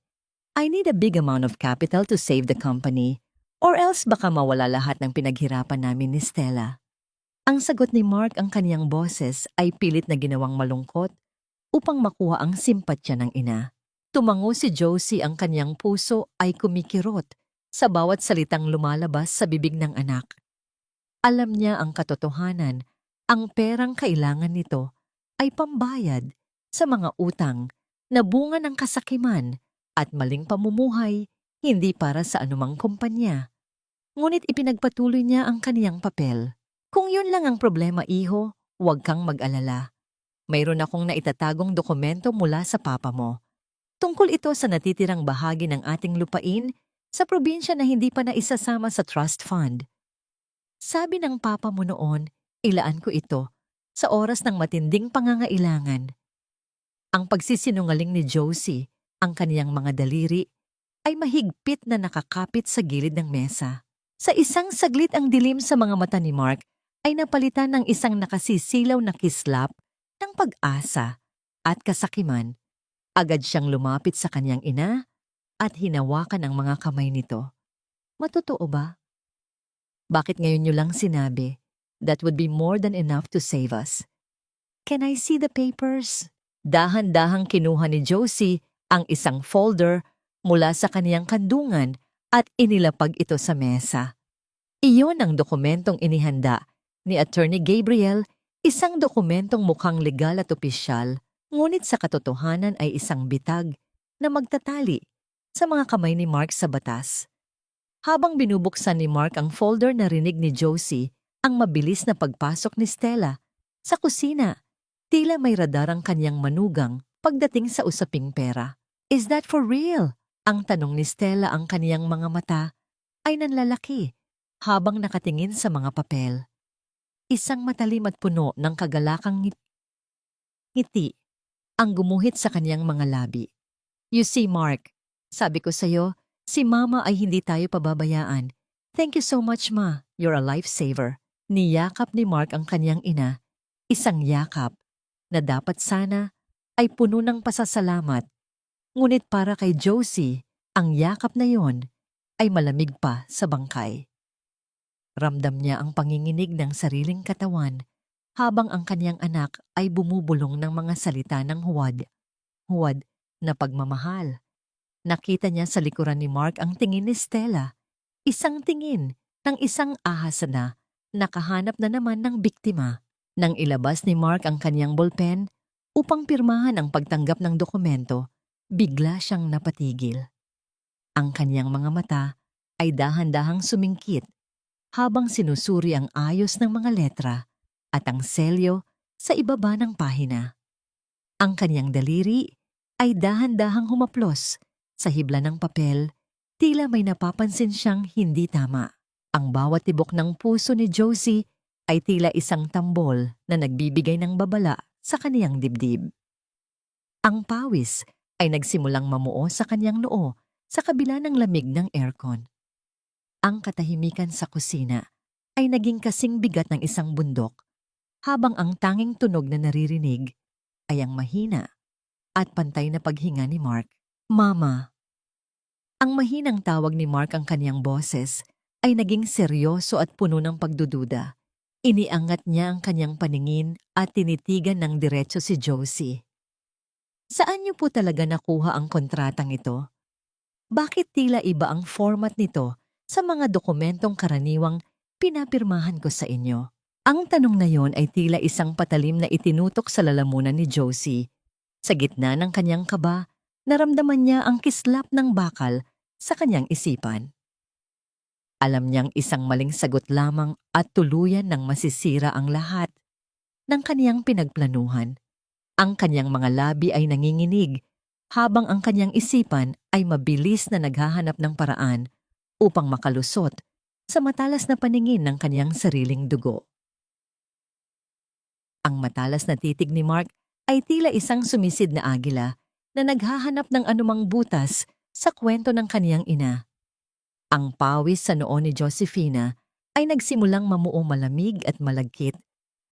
I need a big amount of capital to save the company, or else baka mawala lahat ng pinaghirapan namin ni Stella. Ang sagot ni Mark, ang kaniyang boses ay pilit na ginawang malungkot upang makuha ang simpatya ng ina. Tumango si Josie, ang kaniyang puso ay kumikirot sa bawat salitang lumalabas sa bibig ng anak. Alam niya ang katotohanan. Ang perang kailangan nito ay pambayad sa mga utang na bunga ng kasakiman at maling pamumuhay, hindi para sa anumang kumpanya. Ngunit ipinagpatuloy niya ang kaniyang papel. Kung yun lang ang problema, iho, huwag kang mag-alala. Mayroon akong naitatagong dokumento mula sa papa mo. Tungkol ito sa natitirang bahagi ng ating lupain sa probinsya na hindi pa naisasama sa trust fund. Sabi ng papa mo noon, ilaan ko ito sa oras ng matinding pangangailangan. Ang pagsisinungaling ni Josie, ang kaniyang mga daliri, ay mahigpit na nakakapit sa gilid ng mesa. Sa isang saglit, ang dilim sa mga mata ni Mark ay napalitan ng isang nakasisilaw na kislap ng pag-asa at kasakiman. Agad siyang lumapit sa kanyang ina at hinawakan ang mga kamay nito. Matotoo ba? Bakit ngayon niyo lang sinabi? That would be more than enough to save us. Can I see the papers? Dahan-dahang kinuha ni Josie ang isang folder mula sa kaniyang kandungan at inilapag ito sa mesa. Iyon ang dokumentong inihanda ni Attorney Gabriel, isang dokumentong mukhang legal at opisyal, ngunit sa katotohanan ay isang bitag na magtatali sa mga kamay ni Mark sa batas. Habang binubuksan ni Mark ang folder, narinig ni Josie ang mabilis na pagpasok ni Stella sa kusina. Tila may radar ang kanyang manugang pagdating sa usaping pera. Is that for real? Ang tanong ni Stella, ang kaniyang mga mata ay nanlalaki habang nakatingin sa mga papel. Isang matalim at puno ng kagalakang ngiti ang gumuhit sa kaniyang mga labi. You see, Mark, sabi ko sa'yo, si Mama ay hindi tayo pababayaan. Thank you so much, Ma. You're a lifesaver. Niyakap ni Mark ang kaniyang ina, isang yakap na dapat sana ay puno ng pasasalamat. Ngunit para kay Josie, ang yakap na yon ay malamig pa sa bangkay. Ramdam niya ang panginginig ng sariling katawan habang ang kanyang anak ay bumubulong ng mga salita ng huwad na pagmamahal. Nakita niya sa likuran ni Mark ang tingin ni Stella, isang tingin ng isang ahas na nakahanap na naman ng biktima. Nang ilabas ni Mark ang kanyang ballpen upang pirmahan ang pagtanggap ng dokumento, bigla siyang napatigil. Ang kanyang mga mata ay dahan-dahang sumingkit habang sinusuri ang ayos ng mga letra at ang selyo sa ibaba ng pahina. Ang kanyang daliri ay dahan-dahang humaplos sa hibla ng papel, tila may napapansin siyang hindi tama. Ang bawat tibok ng puso ni Josie ay tila isang tambol na nagbibigay ng babala sa kaniyang dibdib. Ang pawis ay nagsimulang mamuo sa kaniyang noo sa kabila ng lamig ng aircon. Ang katahimikan sa kusina ay naging kasing bigat ng isang bundok, habang ang tanging tunog na naririnig ay ang mahina at pantay na paghinga ni Mark. Mama. Ang mahinang tawag ni Mark ang kaniyang boses ay naging seryoso at puno ng pagdududa. Iniangat niya ang kanyang paningin at tinitigan ng diretso si Josie. Saan niyo po talaga nakuha ang kontratang ito? Bakit tila iba ang format nito sa mga dokumentong karaniwang pinapirmahan ko sa inyo? Ang tanong na yon ay tila isang patalim na itinutok sa lalamunan ni Josie. Sa gitna ng kanyang kaba, naramdaman niya ang kislap ng bakal sa kanyang isipan. Alam niyang isang maling sagot lamang at tuluyan ng masisira ang lahat ng kaniyang pinagplanuhan. Ang kaniyang mga labi ay nanginginig habang ang kaniyang isipan ay mabilis na naghahanap ng paraan upang makalusot sa matalas na paningin ng kaniyang sariling dugo. Ang matalas na titig ni Mark ay tila isang sumisid na agila na naghahanap ng anumang butas sa kwento ng kaniyang ina. Ang pawis sa noo ni Josefina ay nagsimulang mamuo malamig at malagkit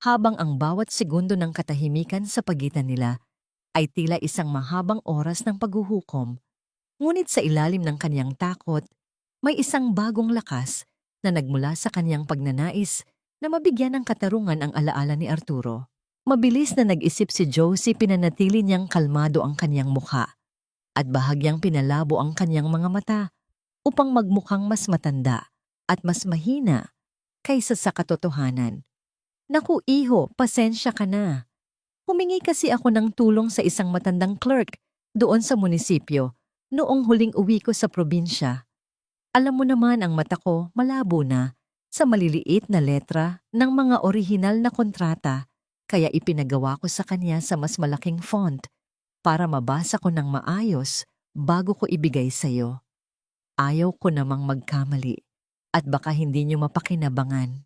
habang ang bawat segundo ng katahimikan sa pagitan nila ay tila isang mahabang oras ng paghuhukom. Ngunit sa ilalim ng kaniyang takot, may isang bagong lakas na nagmula sa kaniyang pagnanais na mabigyan ng katarungan ang alaala ni Arturo. Mabilis na nag-isip si Josie, pinanatili niyang kalmado ang kaniyang mukha at bahagyang pinalabo ang kaniyang mga mata upang magmukhang mas matanda at mas mahina kaysa sa katotohanan. Naku iho, pasensya ka na. Humingi kasi ako ng tulong sa isang matandang clerk doon sa munisipyo noong huling uwi ko sa probinsya. Alam mo naman ang mata ko malabo na sa maliliit na letra ng mga orihinal na kontrata, kaya ipinagawa ko sa kanya sa mas malaking font para mabasa ko ng maayos bago ko ibigay sa'yo. Ayaw ko namang magkamali at baka hindi niyo mapakinabangan.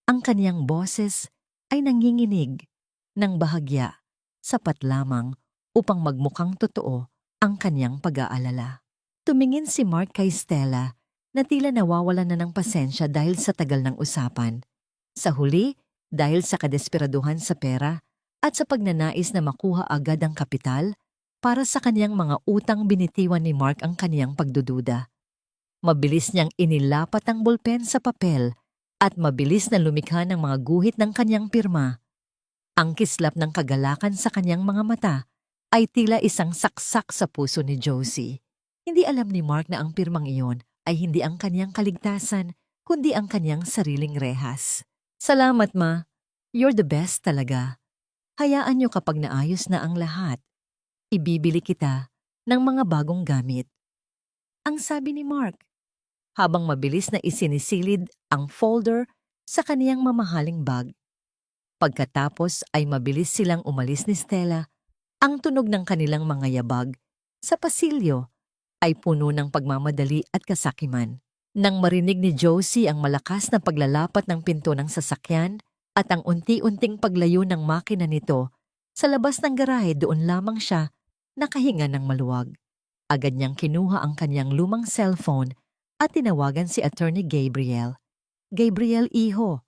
Ang kaniyang boses ay nanginginig ng bahagya, sapat lamang upang magmukhang totoo ang kaniyang pag-aalala. Tumingin si Mark kay Stella na tila nawawalan na ng pasensya dahil sa tagal ng usapan. Sa huli, dahil sa kadesperaduhan sa pera at sa pagnanais na makuha agad ang kapital, para sa kaniyang mga utang, binitiwan ni Mark ang kaniyang pagdududa. Mabilis niyang inilapat ang bolpen sa papel at mabilis na lumikha ng mga guhit ng kaniyang pirma. Ang kislap ng kagalakan sa kaniyang mga mata ay tila isang saksak sa puso ni Josie. Hindi alam ni Mark na ang pirmang iyon ay hindi ang kaniyang kaligtasan, kundi ang kaniyang sariling rehas. Salamat ma, you're the best talaga. Hayaan niyo kapag naayos na ang lahat, ibibili kita ng mga bagong gamit. Ang sabi ni Mark, habang mabilis na isinisilid ang folder sa kaniyang mamahaling bag. Pagkatapos ay mabilis silang umalis ni Stella. Ang tunog ng kanilang mga yabag sa pasilyo ay puno ng pagmamadali at kasakiman. Nang marinig ni Josie ang malakas na paglalapat ng pinto ng sasakyan at ang unti-unting paglayo ng makina nito, sa labas ng garahe doon lamang siya nakahinga ng maluwag. Agad niyang kinuha ang kanyang lumang cellphone at tinawagan si Attorney Gabriel. Gabriel, iho,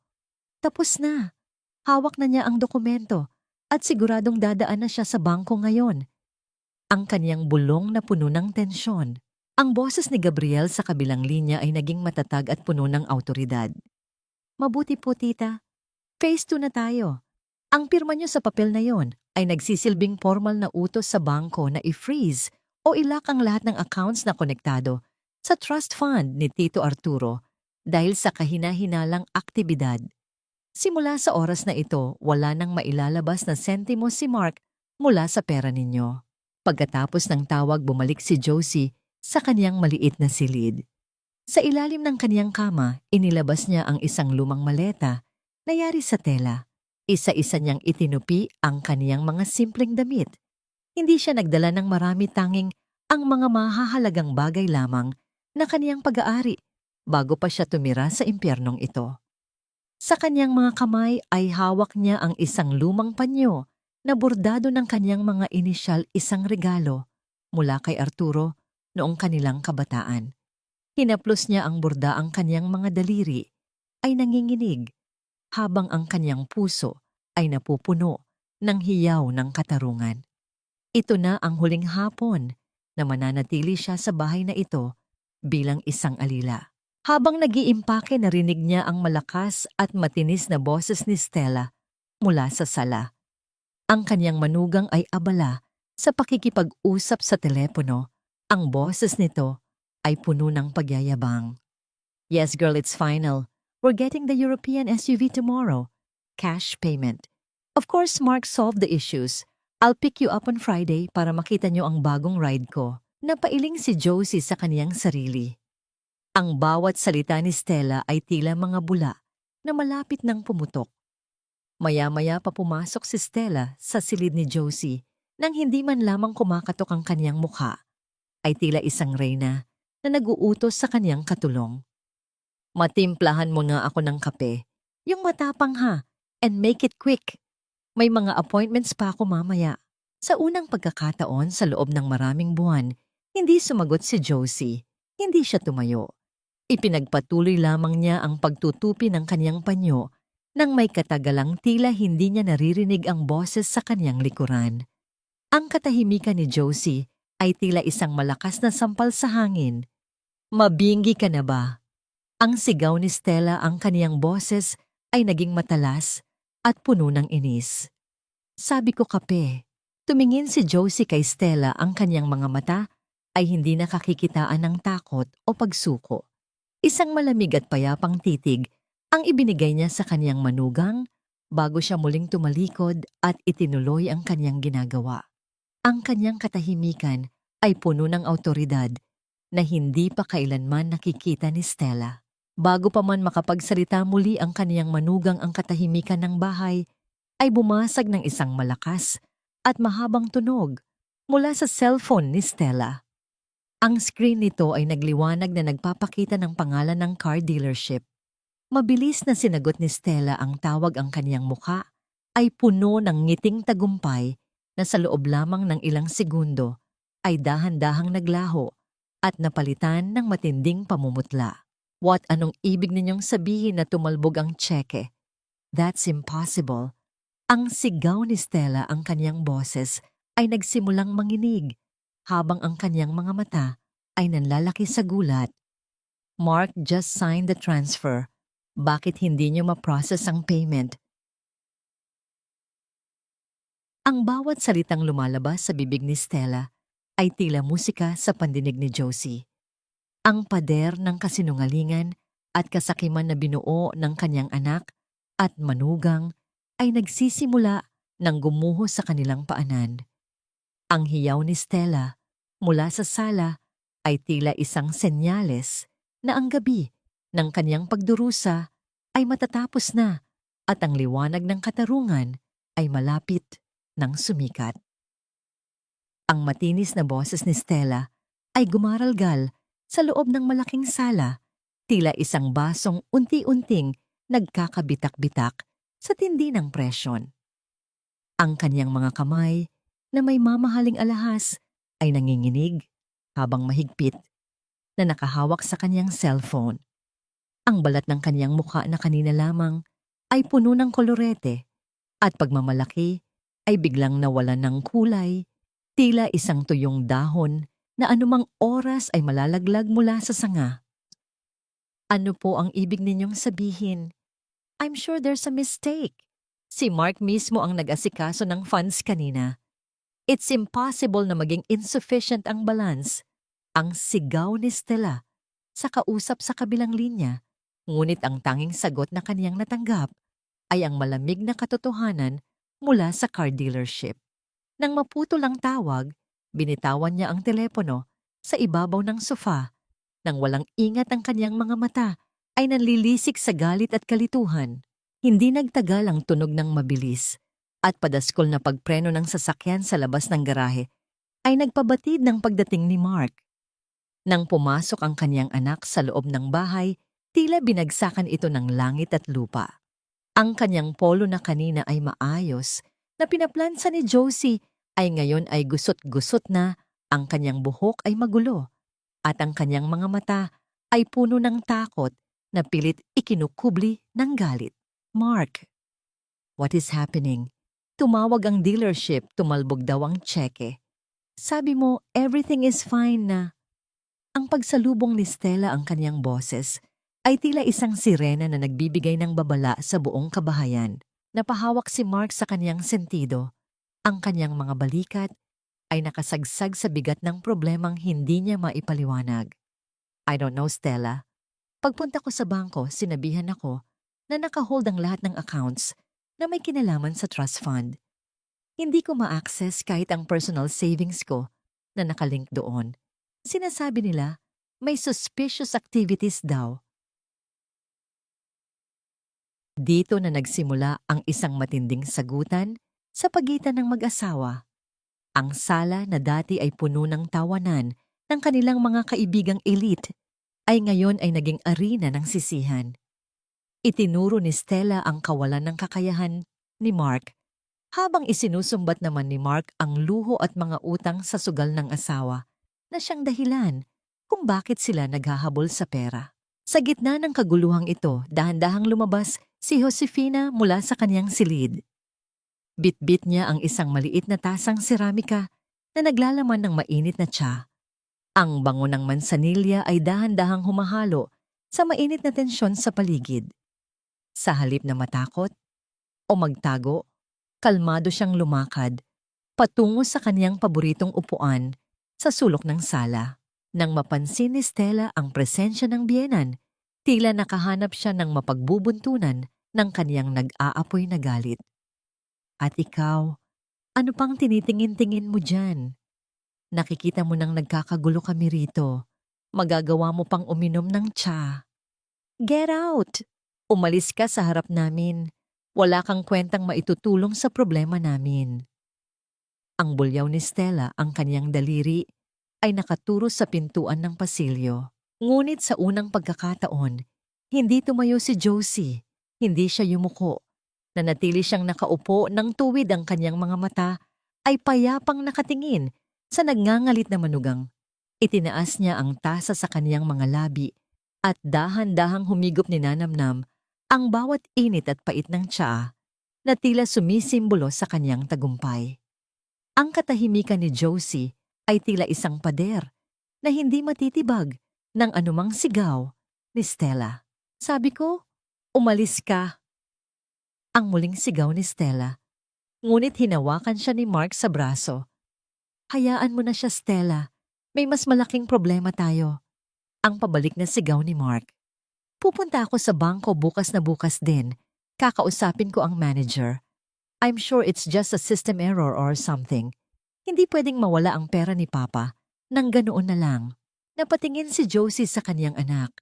tapos na. Hawak na niya ang dokumento at siguradong dadaan na siya sa bangko ngayon. Ang kanyang bulong na puno ng tensyon. Ang boses ni Gabriel sa kabilang linya ay naging matatag at puno ng awtoridad. Mabuti po, tita. Phase 2 na tayo. Ang pirma nyo sa papel na yon ay nagsisilbing formal na utos sa bangko na i-freeze o ilak ang lahat ng accounts na konektado sa trust fund ni Tito Arturo dahil sa kahina-hinalang aktibidad. Simula sa oras na ito, wala nang mailalabas na sentimo si Mark mula sa pera ninyo. Pagkatapos ng tawag, bumalik si Josie sa kanyang maliit na silid. Sa ilalim ng kanyang kama, inilabas niya ang isang lumang maleta na yari sa tela. Isa-isa niyang itinupi ang kaniyang mga simpleng damit. Hindi siya nagdala ng marami, tanging ang mga mahahalagang bagay lamang na kaniyang pag-aari bago pa siya tumira sa impyernong ito. Sa kaniyang mga kamay ay hawak niya ang isang lumang panyo na bordado ng kaniyang mga inisyal, isang regalo mula kay Arturo noong kanilang kabataan. Hinaplos niya ang borda, ang kaniyang mga daliri ay nanginginig habang ang kanyang puso ay napupuno ng hiyaw ng katarungan. Ito na ang huling hapon na mananatili siya sa bahay na ito bilang isang alila. Habang nag-iimpake, narinig niya ang malakas at matinis na boses ni Stella mula sa sala. Ang kanyang manugang ay abala sa pakikipag-usap sa telepono. Ang boses nito ay puno ng pagyayabang. "Yes girl, it's final. We're getting the European SUV tomorrow. Cash payment. Of course, Mark solved the issues. I'll pick you up on Friday para makita niyo ang bagong ride ko." Napailing si Josie sa kaniyang sarili. Ang bawat salita ni Stella ay tila mga bula na malapit ng pumutok. Maya-maya pa pumasok si Stella sa silid ni Josie nang hindi man lamang kumakatok ang kaniyang mukha. Ay tila isang reyna na nag-uutos sa kaniyang katulong. "Matimplahan mo nga ako ng kape. Yung matapang ha, and make it quick. May mga appointments pa ako mamaya." Sa unang pagkakataon sa loob ng maraming buwan, hindi sumagot si Josie. Hindi siya tumayo. Ipinagpatuloy lamang niya ang pagtutupi ng kaniyang panyo nang may katagalang tila hindi niya naririnig ang boses sa kaniyang likuran. Ang katahimikan ni Josie ay tila isang malakas na sampal sa hangin. "Mabinggi ka na ba?" Ang sigaw ni Stella, ang kaniyang boses ay naging matalas at puno ng inis. "Sabi ko kape." Tumingin si Josie kay Stella, ang kaniyang mga mata ay hindi nakakikitaan ng takot o pagsuko. Isang malamig at payapang titig ang ibinigay niya sa kaniyang manugang bago siya muling tumalikod at itinuloy ang kaniyang ginagawa. Ang kaniyang katahimikan ay puno ng awtoridad na hindi pa kailanman nakikita ni Stella. Bago pa man makapagsalita muli ang kaniyang manugang, ang katahimikan ng bahay ay bumasag ng isang malakas at mahabang tunog mula sa cellphone ni Stella. Ang screen nito ay nagliwanag na nagpapakita ng pangalan ng car dealership. Mabilis na sinagot ni Stella ang tawag, ang kaniyang mukha ay puno ng ngiting tagumpay na sa loob lamang ng ilang segundo ay dahan-dahang naglaho at napalitan ng matinding pamumutla. "What, anong ibig ninyong sabihin na tumalbog ang tseke? That's impossible." Ang sigaw ni Stella, ang kaniyang boses ay nagsimulang manginig habang ang kaniyang mga mata ay nanlalaki sa gulat. "Mark just signed the transfer. Bakit hindi niyo ma-process ang payment?" Ang bawat salitang lumalabas sa bibig ni Stella ay tila musika sa pandinig ni Josie. Ang pader ng kasinungalingan at kasakiman na binuo ng kanyang anak at manugang ay nagsisimula ng gumuho sa kanilang paanan. Ang hiyaw ni Stella mula sa sala ay tila isang senyales na ang gabi ng kanyang pagdurusa ay matatapos na at ang liwanag ng katarungan ay malapit ng sumikat. Ang matinis na boses ni Stella ay gumaralgal sa loob ng malaking sala, tila isang basong unti-unting nagkakabitak-bitak sa tindi ng presyon. Ang kanyang mga kamay na may mamahaling alahas ay nanginginig habang mahigpit na nakahawak sa kanyang cellphone. Ang balat ng kanyang mukha na kanina lamang ay puno ng kolorete at pagmamalaki ay biglang nawalan ng kulay, tila isang tuyong dahon na anumang oras ay malalaglag mula sa sanga. "Ano po ang ibig ninyong sabihin? I'm sure there's a mistake. Si Mark mismo ang nag-asikaso ng funds kanina. It's impossible na maging insufficient ang balance. Ang sigaw ni Stella sa kausap sa kabilang linya. Ngunit ang tanging sagot na kaniyang natanggap ay ang malamig na katotohanan mula sa car dealership. Nang maputol ang tawag, binitawan niya ang telepono sa ibabaw ng sofa. Nang walang ingat ang kaniyang mga mata, ay nanlilisik sa galit at kalituhan. Hindi nagtagal ang tunog ng mabilis at padaskol na pagpreno ng sasakyan sa labas ng garahe ay nagpabatid ng pagdating ni Mark. Nang pumasok ang kaniyang anak sa loob ng bahay, tila binagsakan ito ng langit at lupa. Ang kanyang polo na kanina ay maayos, na pinaplansa ni Josie ay ngayon ay gusot-gusot na, ang kanyang buhok ay magulo, at ang kanyang mga mata ay puno ng takot na pilit ikinukubli ng galit. Mark, what is happening? Tumawag ang dealership, tumalbog daw ang tseke. Sabi mo, everything is fine na. Ang pagsalubong ni Stella ang kanyang boses ay tila isang sirena na nagbibigay ng babala sa buong kabahayan. Napahawak si Mark sa kanyang sentido. Ang kanyang mga balikat ay nakasagsag sa bigat ng problemang hindi niya maipaliwanag. I don't know, Stella. Pagpunta ko sa bangko, sinabihan ako na nakahold ang lahat ng accounts na may kinalaman sa trust fund. Hindi ko ma-access kahit ang personal savings ko na nakalink doon. Sinasabi nila, may suspicious activities daw. Dito na nagsimula ang isang matinding sagutan sa pagitan ng mag-asawa. Ang sala na dati ay puno ng tawanan ng kanilang mga kaibigang elite ay ngayon ay naging arena ng sisihan. Itinuro ni Stella ang kawalan ng kakayahan ni Mark, habang isinusumbat naman ni Mark ang luho at mga utang sa sugal ng asawa na siyang dahilan kung bakit sila naghahabol sa pera. Sa gitna ng kaguluhang ito, dahan-dahang lumabas si Josefina mula sa kanyang silid. Bit-bit niya ang isang maliit na tasang seramika na naglalaman ng mainit na tsa. Ang bango ng mansanilya ay dahan-dahang humahalo sa mainit na tensyon sa paligid. Sa halip na matakot o magtago, kalmado siyang lumakad patungo sa kanyang paboritong upuan sa sulok ng sala. Nang mapansin ni Stella ang presensya ng biyenan, tila nakahanap siya ng mapagbubuntunan ng kaniyang nag-aapoy na galit. At ikaw, ano pang tinitingin-tingin mo dyan? Nakikita mo nang nagkakagulo kami rito. Magagawa mo pang uminom ng tsa. Get out! Umalis ka sa harap namin. Wala kang kwentang maitutulong sa problema namin. Ang bulyaw ni Stella, ang kaniyang daliri, ay nakaturo sa pintuan ng pasilyo. Ngunit sa unang pagkakataon, hindi tumayo si Josie. Hindi siya yumuko. Nanatili siyang nakaupo nang tuwid ang kanyang mga mata ay payapang nakatingin sa nagngangalit na manugang. Itinaas niya ang tasa sa kaniyang mga labi at dahan-dahang humigop ni Nanamnam ang bawat init at pait ng tsaa na tila sumisimbolo sa kanyang tagumpay. Ang katahimikan ni Josie ay tila isang pader na hindi matitibag ng anumang sigaw ni Stella. Sabi ko, umalis ka. Ang muling sigaw ni Stella, ngunit hinawakan siya ni Mark sa braso. Hayaan mo na siya, Stella. May mas malaking problema tayo. Ang pabalik na sigaw ni Mark. Pupunta ako sa bangko bukas na bukas din. Kakausapin ko ang manager. I'm sure it's just a system error or something. Hindi pwedeng mawala ang pera ni Papa nang ganoon na lang. Napatingin si Josie sa kanyang anak.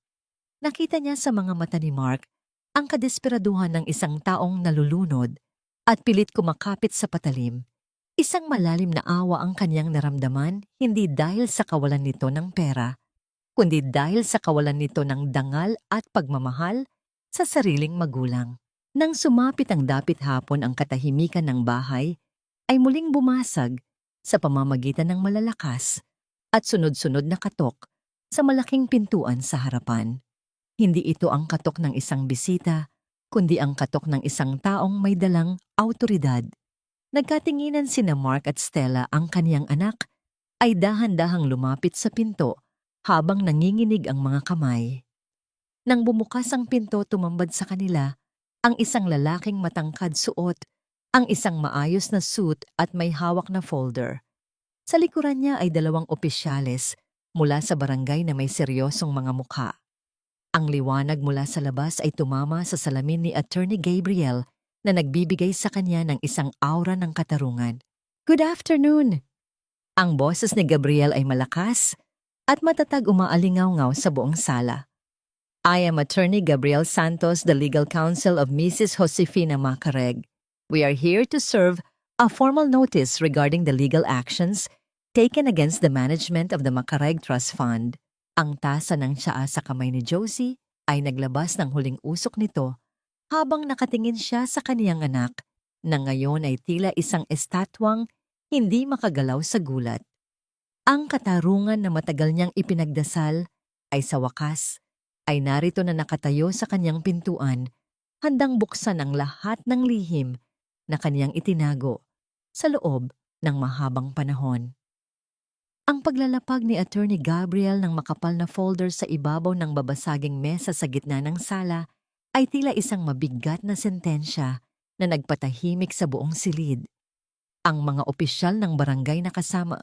Nakita niya sa mga mata ni Mark ang kadesperaduhan ng isang taong nalulunod at pilit kumakapit sa patalim. Isang malalim na awa ang kanyang naramdaman, hindi dahil sa kawalan nito ng pera, kundi dahil sa kawalan nito ng dangal at pagmamahal sa sariling magulang. Nang sumapit ang dapit hapon ang katahimikan ng bahay, ay muling bumasag sa pamamagitan ng malalakas at sunod-sunod na katok sa malaking pintuan sa harapan. Hindi ito ang katok ng isang bisita, kundi ang katok ng isang taong may dalang awtoridad. Nagkatinginan sina Mark at Stella, ang kaniyang anak, ay dahan-dahang lumapit sa pinto habang nanginginig ang mga kamay. Nang bumukas ang pinto, tumambad sa kanila Ang isang lalaking matangkad suot, ang isang maayos na suit at may hawak na folder. Sa likuran niya ay 2 opisyales mula sa barangay na may seryosong mga mukha. Ang liwanag mula sa labas ay tumama sa salamin ni Attorney Gabriel na nagbibigay sa kanya ng isang aura ng katarungan. "Good afternoon!" Ang boses ni Gabriel ay malakas at matatag umaalingaw-ngaw sa buong sala. "I am Attorney Gabriel Santos, the legal counsel of Mrs. Josefina Macareg. We are here to serve a formal notice regarding the legal actions taken against the management of the Macareg Trust Fund." Ang tasa ng tsaa sa kamay ni Josie ay naglabas ng huling usok nito habang nakatingin siya sa kaniyang anak na ngayon ay tila isang estatwang hindi makagalaw sa gulat. Ang katarungan na matagal niyang ipinagdasal ay sa wakas ay narito na nakatayo sa kanyang pintuan, handang buksan ang lahat ng lihim na kaniyang itinago sa loob ng mahabang panahon. Ang paglalapag ni Attorney Gabriel ng makapal na folder sa ibabaw ng babasaging mesa sa gitna ng sala ay tila isang mabigat na sentensya na nagpatahimik sa buong silid. Ang mga opisyal ng barangay na kasama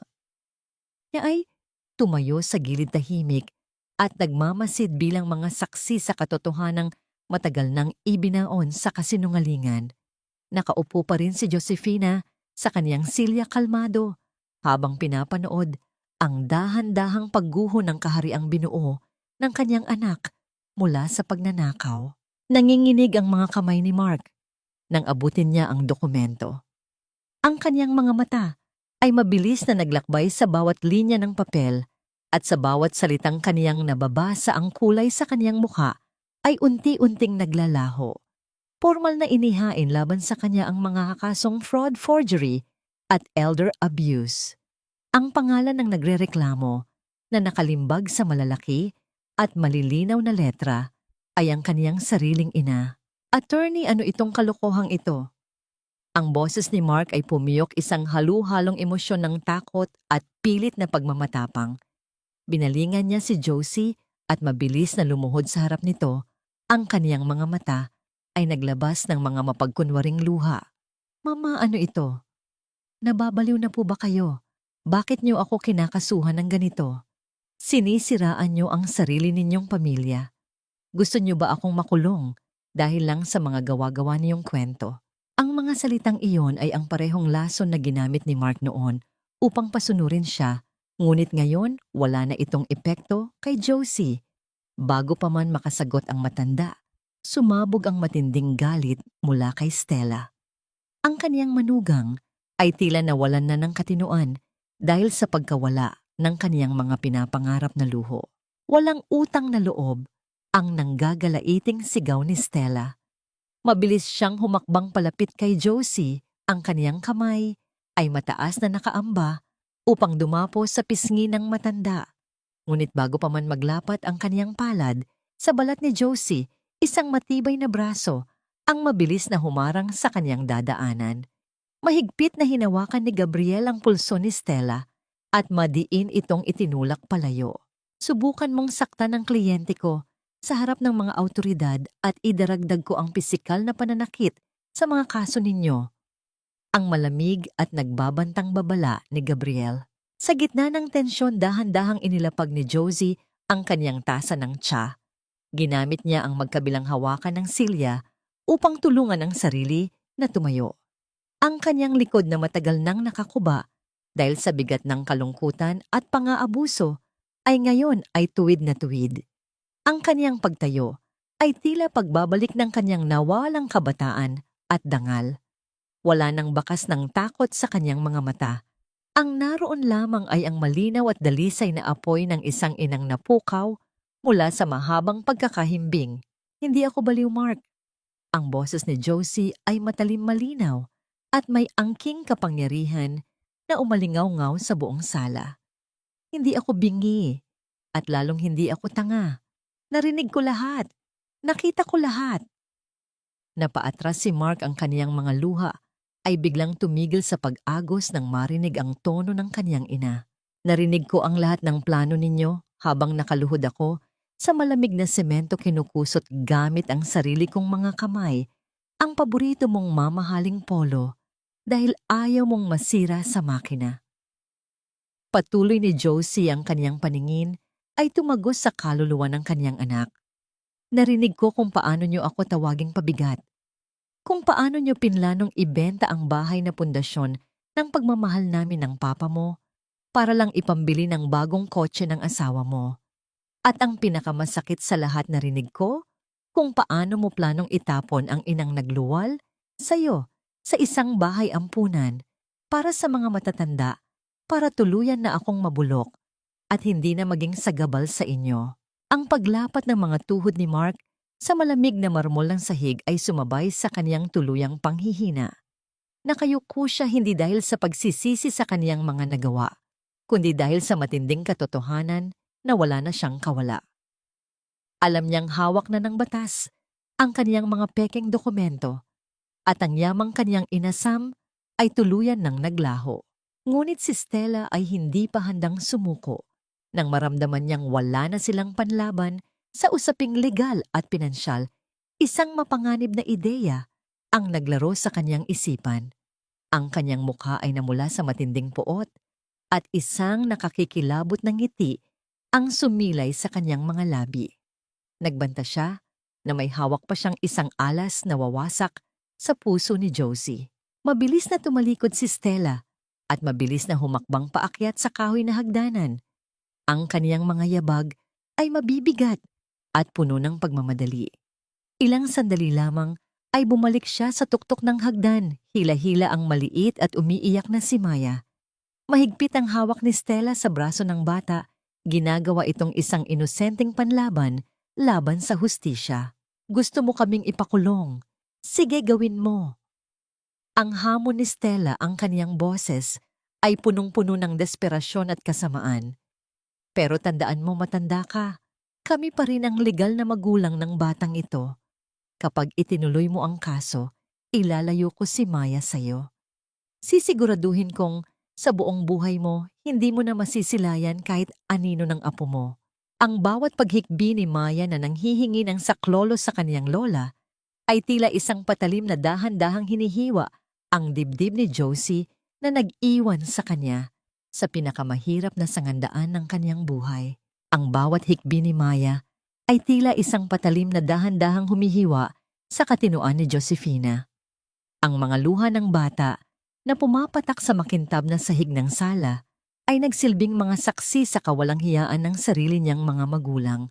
niya ay tumayo sa gilid tahimik at nagmamasid bilang mga saksi sa katotohanang matagal nang ibinaon sa kasinungalingan. Nakaupo pa rin si Josefina sa kaniyang silya kalmado habang pinapanood ang dahan-dahang pagguho ng kahariang binuo ng kanyang anak mula sa pagnanakaw. Nanginginig ang mga kamay ni Mark nang abutin niya ang dokumento. Ang kanyang mga mata ay mabilis na naglakbay sa bawat linya ng papel at sa bawat salitang kaniyang nababasa ang kulay sa kaniyang mukha ay unti-unting naglalaho. Formal na inihain laban sa kanya ang mga kasong fraud, forgery at elder abuse. Ang pangalan ng nagrereklamo na nakalimbag sa malalaki at malilinaw na letra ay ang kaniyang sariling ina. "Attorney, ano itong kalokohang ito?" Ang boses ni Mark ay pumiyok, isang halu-halong emosyon ng takot at pilit na pagmamatapang. Binalingan niya si Josie at mabilis na lumuhod sa harap nito. Ang kaniyang mga mata ay naglabas ng mga mapagkunwaring luha. "Mama, ano ito? Nababaliw na po ba kayo? Bakit niyo ako kinakasuhan ng ganito? Sinisiraan niyo ang sarili ninyong pamilya. Gusto niyo ba akong makulong dahil lang sa mga gawa-gawa niyong kwento?" Ang mga salitang iyon ay ang parehong lason na ginamit ni Mark noon upang pasunurin siya, ngunit ngayon wala na itong epekto kay Josie. Bago pa man makasagot ang matanda, sumabog ang matinding galit mula kay Stella. Ang kaniyang manugang ay tila nawalan na ng katinoan dahil sa pagkawala ng kaniyang mga pinapangarap na luho. Walang utang na loob ang nanggagalaiting sigaw ni Stella. Mabilis siyang humakbang palapit kay Josie, ang kaniyang kamay ay mataas na nakaamba upang dumapo sa pisngi ng matanda. Ngunit bago pa man maglapat ang kaniyang palad, sa balat ni Josie, isang matibay na braso ang mabilis na humarang sa kaniyang dadaanan. Mahigpit na hinawakan ni Gabriel ang pulso ni Stella at madiin itong itinulak palayo. "Subukan mong saktan ang kliyente ko sa harap ng mga awtoridad at idaragdag ko ang pisikal na pananakit sa mga kaso ninyo." Ang malamig at nagbabantang babala ni Gabriel. Sa gitna ng tensyon, dahan-dahang inilapag ni Josie ang kanyang tasa ng tsa. Ginamit niya ang magkabilang hawakan ng silya upang tulungan ang sarili na tumayo. Ang kanyang likod na matagal nang nakakuba dahil sa bigat ng kalungkutan at pang-aabuso ay ngayon ay tuwid na tuwid. Ang kaniyang pagtayo ay tila pagbabalik ng kanyang nawalang kabataan at dangal. Wala nang bakas ng takot sa kanyang mga mata. Ang naroon lamang ay ang malinaw at dalisay na apoy ng isang inang napukaw mula sa mahabang pagkakahimbing. "Hindi ako baliw, Mark." Ang boses ni Josie ay matalim malinaw at may angking kapangyarihan na umalingaw-ngaw sa buong sala. "Hindi ako bingi at lalong hindi ako tanga. Narinig ko lahat. Nakita ko lahat." Napaatras si Mark, ang kaniyang mga luha ay biglang tumigil sa pag-agos nang marinig ang tono ng kaniyang ina. "Narinig ko ang lahat ng plano ninyo habang nakaluhod ako sa malamig na semento, kinukusot gamit ang sarili kong mga kamay ang paborito mong mamahaling polo dahil ayaw mong masira sa makina. Patuloy ni Josie ang kanyang paningin ay tumagos sa kaluluwa ng kanyang anak. Narinig ko kung paano niyo ako tawaging pabigat. Kung paano niyo pinlanong ibenta ang bahay na pundasyon ng pagmamahal namin ng papa mo para lang ipambili ng bagong kotse ng asawa mo. At ang pinakamasakit sa lahat narinig ko, kung paano mo planong itapon ang inang nagluwal sa'yo sa isang bahay ampunan para sa mga matatanda para tuluyan na akong mabulok at hindi na maging sagabal sa inyo. Ang paglapat ng mga tuhod ni Mark sa malamig na marmol ng sahig ay sumabay sa kaniyang tuluyang panghihina. Nakayuko siya hindi dahil sa pagsisisi sa kaniyang mga nagawa, kundi dahil sa matinding katotohanan na wala na siyang kawala. Alam niyang hawak na ng batas ang kaniyang mga pekeng dokumento at ang yamang kaniyang inasam ay tuluyan ng naglaho. Ngunit si Stella ay hindi pa handang sumuko nang maramdaman niyang wala na silang panlaban sa usaping legal at pinansyal. Isang mapanganib na ideya ang naglaro sa kanyang isipan. Ang kanyang mukha ay namula sa matinding puot at isang nakakikilabot ng ngiti ang sumilay sa kanyang mga labi. Nagbanta siya na may hawak pa siyang isang alas na wawasak sa puso ni Josie. Mabilis na tumalikod si Stella at mabilis na humakbang paakyat sa kahoy na hagdanan. Ang kaniyang mga yabag ay mabibigat at puno ng pagmamadali. Ilang sandali lamang ay bumalik siya sa tuktok ng hagdan. Hila-hila ang maliit at umiiyak na si Maya. Mahigpit ang hawak ni Stella sa braso ng bata. Ginagawa itong isang inosenteng panlaban laban sa hustisya. Gusto mo kaming ipakulong? Sige, gawin mo. Ang hamon ni Stella, ang kaniyang boses, ay punong-puno ng desperasyon at kasamaan. Pero tandaan mo, matanda ka. Kami pa rin ang legal na magulang ng batang ito. Kapag itinuloy mo ang kaso, ilalayo ko si Maya sa'yo. Sisiguraduhin kong sa buong buhay mo, hindi mo na masisilayan kahit anino ng apo mo. Ang bawat paghikbi ni Maya na nanghihingi ng saklolo sa kaniyang lola ay tila isang patalim na dahan-dahang hinihiwa ang dibdib ni Josie na nag-iwan sa kanya sa pinakamahirap na sangandaan ng kanyang buhay. Ang bawat hikbi ni Maya ay tila isang patalim na dahan-dahang humihiwa sa katinoan ni Josefina. Ang mga luha ng bata na pumapatak sa makintab na sahig ng sala ay nagsilbing mga saksi sa kawalang hiyaan ng sarili niyang mga magulang.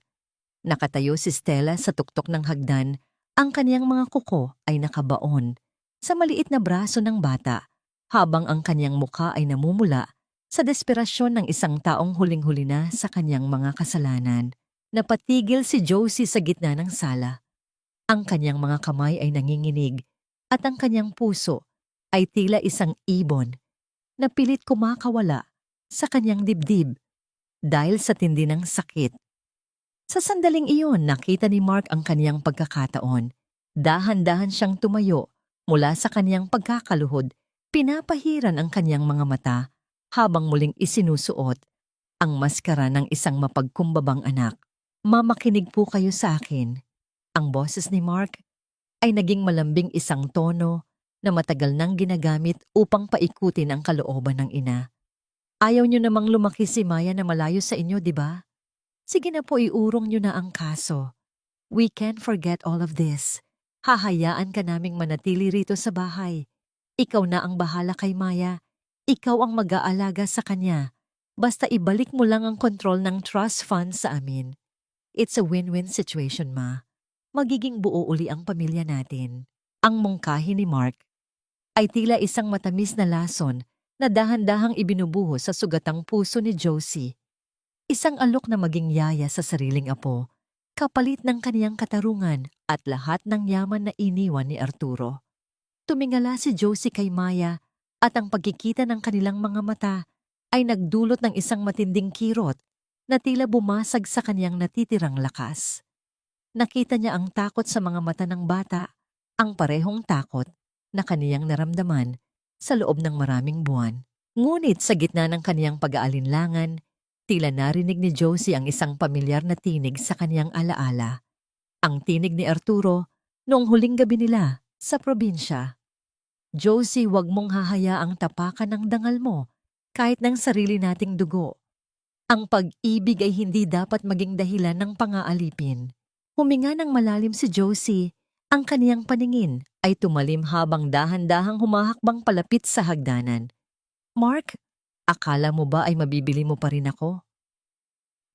Nakatayo si Stella sa tuktok ng hagdan, ang kaniyang mga kuko ay nakabaon sa maliit na braso ng bata, habang ang kanyang mukha ay namumula sa desperasyon ng isang taong huling-huli na sa kanyang mga kasalanan. Napatigil si Josie sa gitna ng sala. Ang kanyang mga kamay ay nanginginig at ang kanyang puso ay tila isang ibon na pilit kumakawala sa kanyang dibdib dahil sa tindi ng sakit. Sa sandaling iyon, nakita ni Mark ang kanyang pagkakataon. Dahan-dahan siyang tumayo mula sa kanyang pagkakaluhod, pinapahiran ang kanyang mga mata habang muling isinusuot ang maskara ng isang mapagkumbabang anak. Mamakinig po kayo sa akin. Ang boses ni Mark ay naging malambing, isang tono na matagal nang ginagamit upang paikutin ang kalooban ng ina. Ayaw niyo namang lumaki si Maya na malayo sa inyo, di ba? Sige na po, iurong niyo na ang kaso. We can't forget all of this. Hahayaan ka naming manatili rito sa bahay. Ikaw na ang bahala kay Maya. Ikaw ang mag-aalaga sa kanya. Basta ibalik mo lang ang kontrol ng trust fund sa amin. It's a win-win situation, Ma. Magiging buo uli ang pamilya natin. Ang mungkahi ni Mark ay tila isang matamis na lason na dahan-dahang ibinubuhos sa sugatang puso ni Josie. Isang alok na maging yaya sa sariling apo, kapalit ng kaniyang katarungan at lahat ng yaman na iniwan ni Arturo. Tumingala si Josie kay Maya at ang pagkikita ng kanilang mga mata ay nagdulot ng isang matinding kirot na tila bumasag sa kaniyang natitirang lakas. Nakita niya ang takot sa mga mata ng bata, ang parehong takot na kaniyang naramdaman sa loob ng maraming buwan. Ngunit sa gitna ng kaniyang pag-aalinlangan, tila narinig ni Josie ang isang pamilyar na tinig sa kaniyang alaala. Ang tinig ni Arturo noong huling gabi nila sa probinsya. Josie, wag mong hahayaang tapakan ng dangal mo kahit ng sarili nating dugo. Ang pag-ibig ay hindi dapat maging dahilan ng pang-aalipin. Huminga ng malalim si Josie. Ang kaniyang paningin ay tumalim habang dahan-dahang humahakbang palapit sa hagdanan. Mark, akala mo ba ay mabibili mo pa rin ako?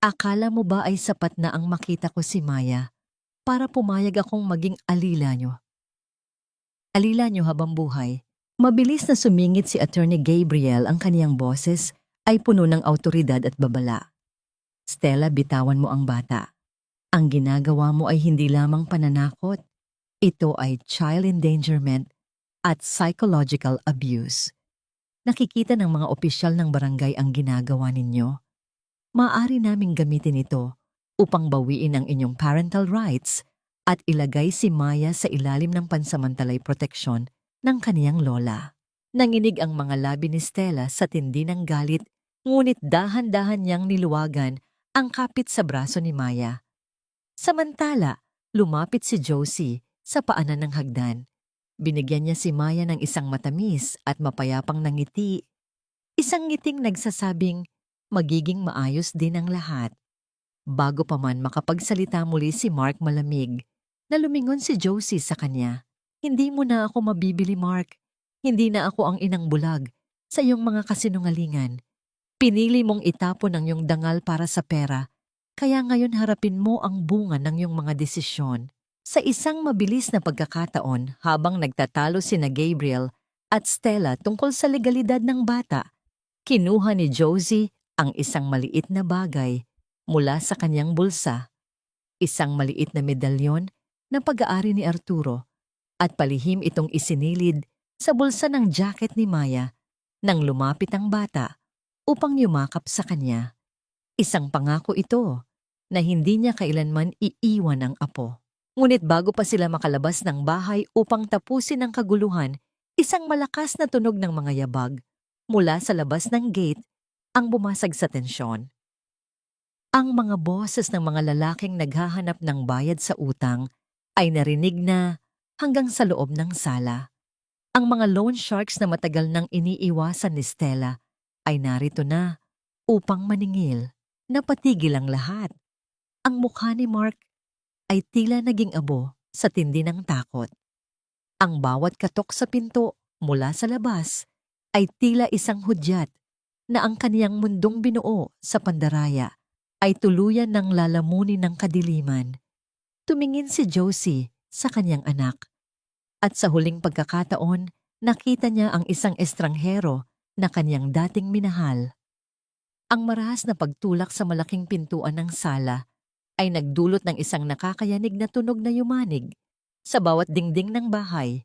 Akala mo ba ay sapat na ang makita ko si Maya para pumayag akong maging alila nyo? Alila nyo habang buhay. Mabilis na sumingit si Attorney Gabriel, ang kaniyang boses ay puno ng awtoridad at babala. Stella, bitawan mo ang bata. Ang ginagawa mo ay hindi lamang pananakot. Ito ay child endangerment at psychological abuse. Nakikita ng mga opisyal ng barangay ang ginagawa ninyo. Maaari naming gamitin ito upang bawiin ang inyong parental rights at ilagay si Maya sa ilalim ng pansamantalay proteksyon ng kaniyang lola. Nanginig ang mga labi ni Stella sa tindi ng galit, ngunit dahan-dahan niyang niluwagan ang kapit sa braso ni Maya. Samantala, lumapit si Josie sa paanan ng hagdan. Binigyan niya si Maya ng isang matamis at mapayapang ngiti. Isang ngiting nagsasabing, magiging maayos din ang lahat. Bago pa man makapagsalita muli si Mark, malamig na lumingon si Josie sa kanya. Hindi mo na ako mabibili, Mark. Hindi na ako ang inang bulag sa iyong mga kasinungalingan. Pinili mong itapon ang iyong dangal para sa pera, kaya ngayon harapin mo ang bunga ng iyong mga desisyon. Sa isang mabilis na pagkakataon habang nagtatalo sina Gabriel at Stella tungkol sa legalidad ng bata, kinuha ni Josie ang isang maliit na bagay mula sa kanyang bulsa, isang maliit na medalyon na pag-aari ni Arturo, at palihim itong isinilid sa bulsa ng jacket ni Maya nang lumapit ang bata upang yumakap sa kanya. Isang pangako ito na hindi niya kailanman iiwan ang apo. Ngunit bago pa sila makalabas ng bahay upang tapusin ang kaguluhan, isang malakas na tunog ng mga yabag mula sa labas ng gate ang bumasag sa tensyon. Ang mga boses ng mga lalaking naghahanap ng bayad sa utang ay narinig na hanggang sa loob ng sala. Ang mga loan sharks na matagal nang iniiwasan ni Stella ay narito na upang maningil. Napatigil ang lahat. Ang mukha ni Mark ay tila naging abo sa tindi ng takot. Ang bawat katok sa pinto mula sa labas ay tila isang hudyat na ang kaniyang mundong binuo sa pandaraya ay tuluyan ng lalamunin ng kadiliman. Tumingin si Josie sa kanyang anak at sa huling pagkakataon nakita niya ang isang estranghero na kanyang dating minahal. Ang marahas na pagtulak sa malaking pintuan ng sala ay nagdulot ng isang nakakayanig na tunog na yumanig sa bawat dingding ng bahay,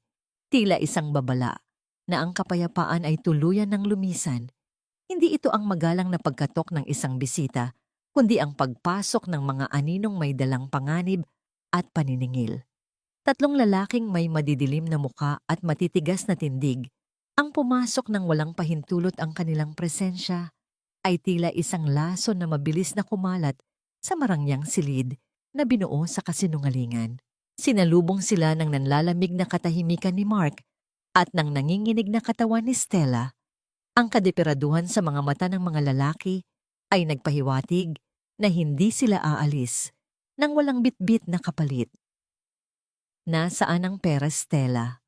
tila isang babala na ang kapayapaan ay tuluyan ng lumisan. Hindi ito ang magalang na pagkatok ng isang bisita, kundi ang pagpasok ng mga aninong may dalang panganib at paniningil. Tatlong lalaking may madidilim na muka at matitigas na tindig ang pumasok ng walang pahintulot. Ang kanilang presensya ay tila isang laso na mabilis na kumalat sa marangyang silid na binuo sa kasinungalingan. Sinalubong sila ng nanlalamig na katahimikan ni Mark at ng nanginginig na katawan ni Stella. Ang kadeperaduhan sa mga mata ng mga lalaki ay nagpahiwatig na hindi sila aalis nang walang bitbit na kapalit. Nasaan ang pera, Stella?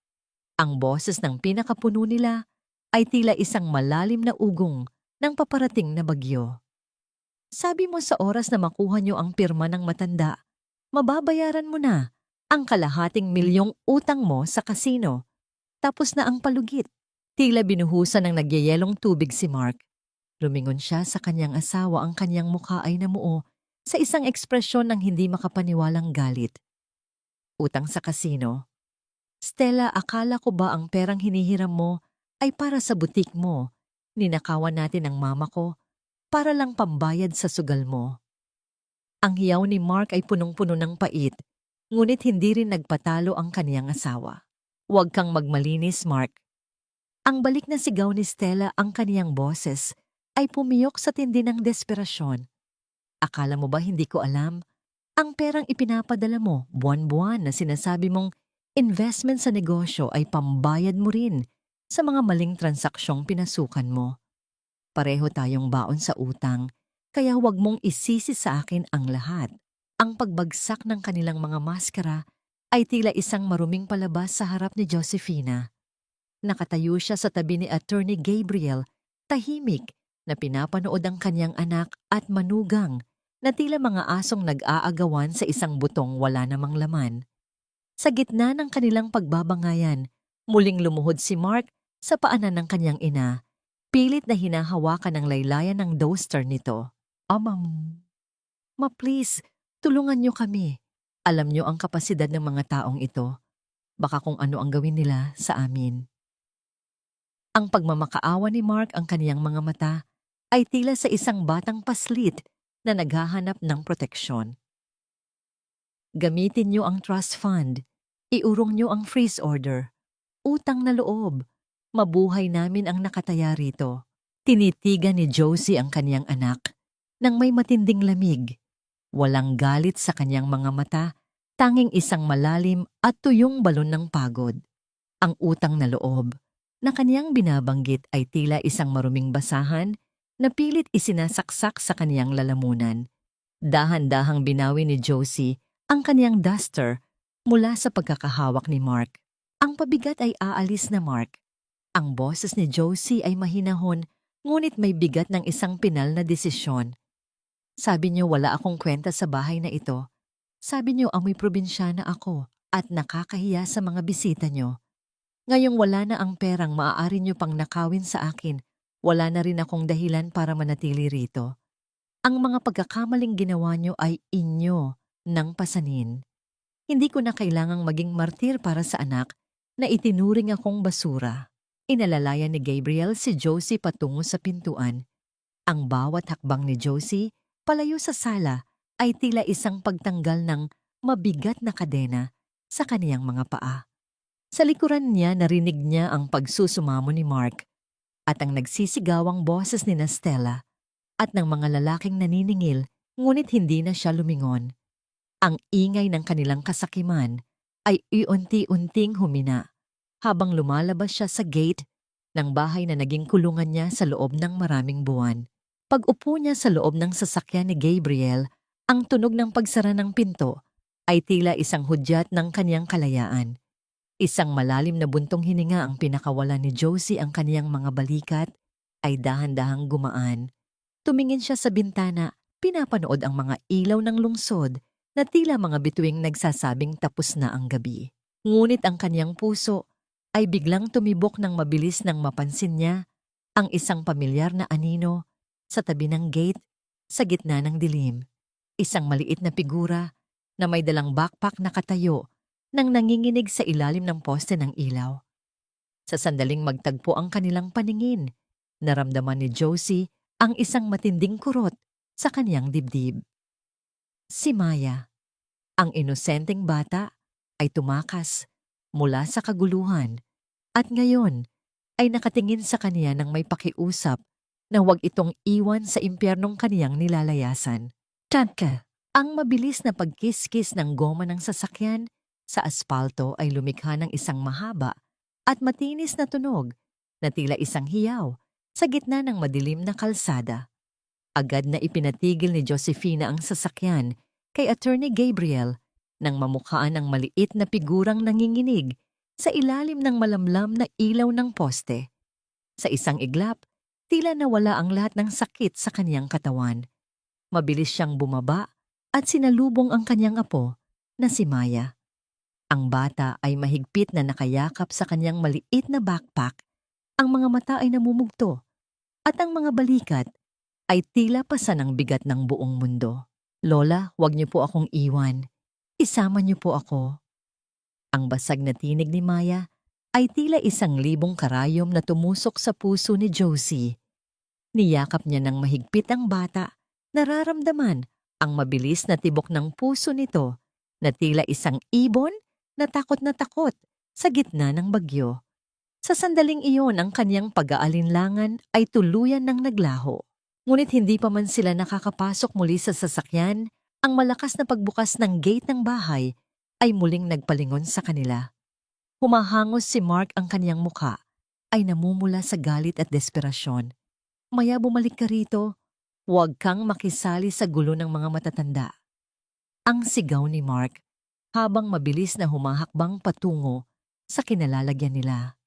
Ang boses ng pinakapuno nila ay tila isang malalim na ugong ng paparating na bagyo. Sabi mo sa oras na makuha niyo ang pirma ng matanda, mababayaran mo na ang kalahating milyong utang mo sa kasino. Tapos na ang palugit. Tila binuhusan ng nagyayelong tubig si Mark. Lumingon siya sa kanyang asawa, ang kanyang mukha ay namuo sa isang ekspresyon ng hindi makapaniwalang galit. Utang sa kasino? Stella, akala ko ba ang perang hinihiram mo ay para sa butik mo? Ninakawan natin ang mama ko para lang pambayad sa sugal mo. Ang hiyaw ni Mark ay punong-puno ng pait, ngunit hindi rin nagpatalo ang kaniyang asawa. Huwag kang magmalinis, Mark. Ang balik na sigaw ni Stella, ang kaniyang boses, ay pumiyok sa tindi ng desperasyon. Akala mo ba hindi ko alam? Ang perang ipinapadala mo buwan-buwan na sinasabi mong investment sa negosyo ay pambayad mo rin sa mga maling transaksyong pinasukan mo. Pareho tayong baon sa utang, kaya huwag mong isisi sa akin ang lahat. Ang pagbagsak ng kanilang mga maskara ay tila isang maruming palabas sa harap ni Josefina. Nakatayo siya sa tabi ni Attorney Gabriel, tahimik na pinapanood ang kanyang anak at manugang na tila mga asong nag-aagawan sa isang butong wala namang laman. Sa gitna ng kanilang pagbabangayan, muling lumuhod si Mark sa paanan ng kanyang ina, pilit na hinahawakan ng laylayan ng doster nito. Please, tulungan niyo kami. Alam niyo ang kapasidad ng mga taong ito. Baka kung ano ang gawin nila sa amin. Ang pagmamakaawa ni Mark ang kaniyang mga mata ay tila sa isang batang paslit na naghahanap ng proteksyon. Gamitin niyo ang trust fund. Iurong niyo ang freeze order. Utang na loob. Mabuhay namin ang nakataya rito. Tinitigan ni Josie ang kaniyang anak nang may matinding lamig. Walang galit sa kanyang mga mata, tanging isang malalim at tuyong balon ng pagod. Ang utang na loob na kaniyang binabanggit ay tila isang maruming basahan na pilit isinasaksak sa kaniyang lalamunan. Dahan-dahang binawi ni Josie ang kaniyang duster mula sa pagkakahawak ni Mark. Ang pabigat ay aalis na, Mark. Ang boses ni Josie ay mahinahon, ngunit may bigat ng isang pinal na desisyon. Sabi niyo wala akong kwenta sa bahay na ito. Sabi niyo amoy probinsyana ako at nakakahiya sa mga bisita niyo. Ngayong wala na ang perang maaari niyo pang nakawin sa akin, wala na rin akong dahilan para manatili rito. Ang mga pagkakamaling ginawa niyo ay inyo ng pasanin. Hindi ko na kailangang maging martir para sa anak na itinuring akong basura. Inalalayan ni Gabriel si Josie patungo sa pintuan. Ang bawat hakbang ni Josie palayo sa sala ay tila isang pagtanggal ng mabigat na kadena sa kaniyang mga paa. Sa likuran niya narinig niya ang pagsusumamo ni Mark at ang nagsisigawang boses ni Stella at ng mga lalaking naniningil ngunit hindi na siya lumingon. Ang ingay ng kanilang kasakiman ay iunti-unting humina habang lumalabas siya sa gate ng bahay na naging kulungan niya sa loob ng maraming buwan. Pag-upo niya sa loob ng sasakyan ni Gabriel, ang tunog ng pagsara ng pinto ay tila isang hudyat ng kaniyang kalayaan. Isang malalim na buntong hininga ang pinakawalan ni Josie ang kaniyang mga balikat ay dahan-dahang gumaan. Tumingin siya sa bintana, pinapanood ang mga ilaw ng lungsod na tila mga bituing nagsasabing tapos na ang gabi. Ngunit ang kaniyang puso ay biglang tumibok ng mabilis nang mapansin niya ang isang pamilyar na anino sa tabi ng gate sa gitna ng dilim. Isang maliit na figura na may dalang backpack na katayo nang nanginginig sa ilalim ng poste ng ilaw. Sa sandaling magtagpo ang kanilang paningin, naramdaman ni Josie ang isang matinding kurot sa kaniyang dibdib. Si Maya, ang inosenteng bata, ay tumakas mula sa kaguluhan at ngayon ay nakatingin sa kaniya ng may pakiusap na huwag itong iwan sa impyernong kaniyang nilalayasan. Tadka, ang mabilis na pagkiskis ng goma ng sasakyan sa aspalto ay lumikha ng isang mahaba at matinis na tunog na tila isang hiyaw sa gitna ng madilim na kalsada. Agad na ipinatigil ni Josefina ang sasakyan kay Attorney Gabriel nang mamukhaan ang maliit na figurang nanginginig sa ilalim ng malamlam na ilaw ng poste. Sa isang iglap, tila nawala ang lahat ng sakit sa kaniyang katawan. Mabilis siyang bumaba at sinalubong ang kanyang apo na si Maya. Ang bata ay mahigpit na nakayakap sa kanyang maliit na backpack. Ang mga mata ay namumugto at ang mga balikat ay tila pasan ng bigat ng buong mundo. Lola, huwag niyo po akong iwan. Isama niyo po ako. Ang basag na tinig ni Maya ay tila 1,000 karayom na tumusok sa puso ni Josie. Niyakap niya ng mahigpit ang bata, nararamdaman ang mabilis na tibok ng puso nito na tila isang ibon na takot sa gitna ng bagyo. Sa sandaling iyon ang kanyang pag-aalinlangan ay tuluyan ng naglaho. Ngunit hindi pa man sila nakakapasok muli sa sasakyan, ang malakas na pagbukas ng gate ng bahay ay muling nagpalingon sa kanila. Humahangos si Mark, ang kanyang muka ay namumula sa galit at desperasyon. Maya bumalik ka rito, huwag kang makisali sa gulo ng mga matatanda. Ang sigaw ni Mark habang mabilis na humahakbang patungo sa kinalalagyan nila.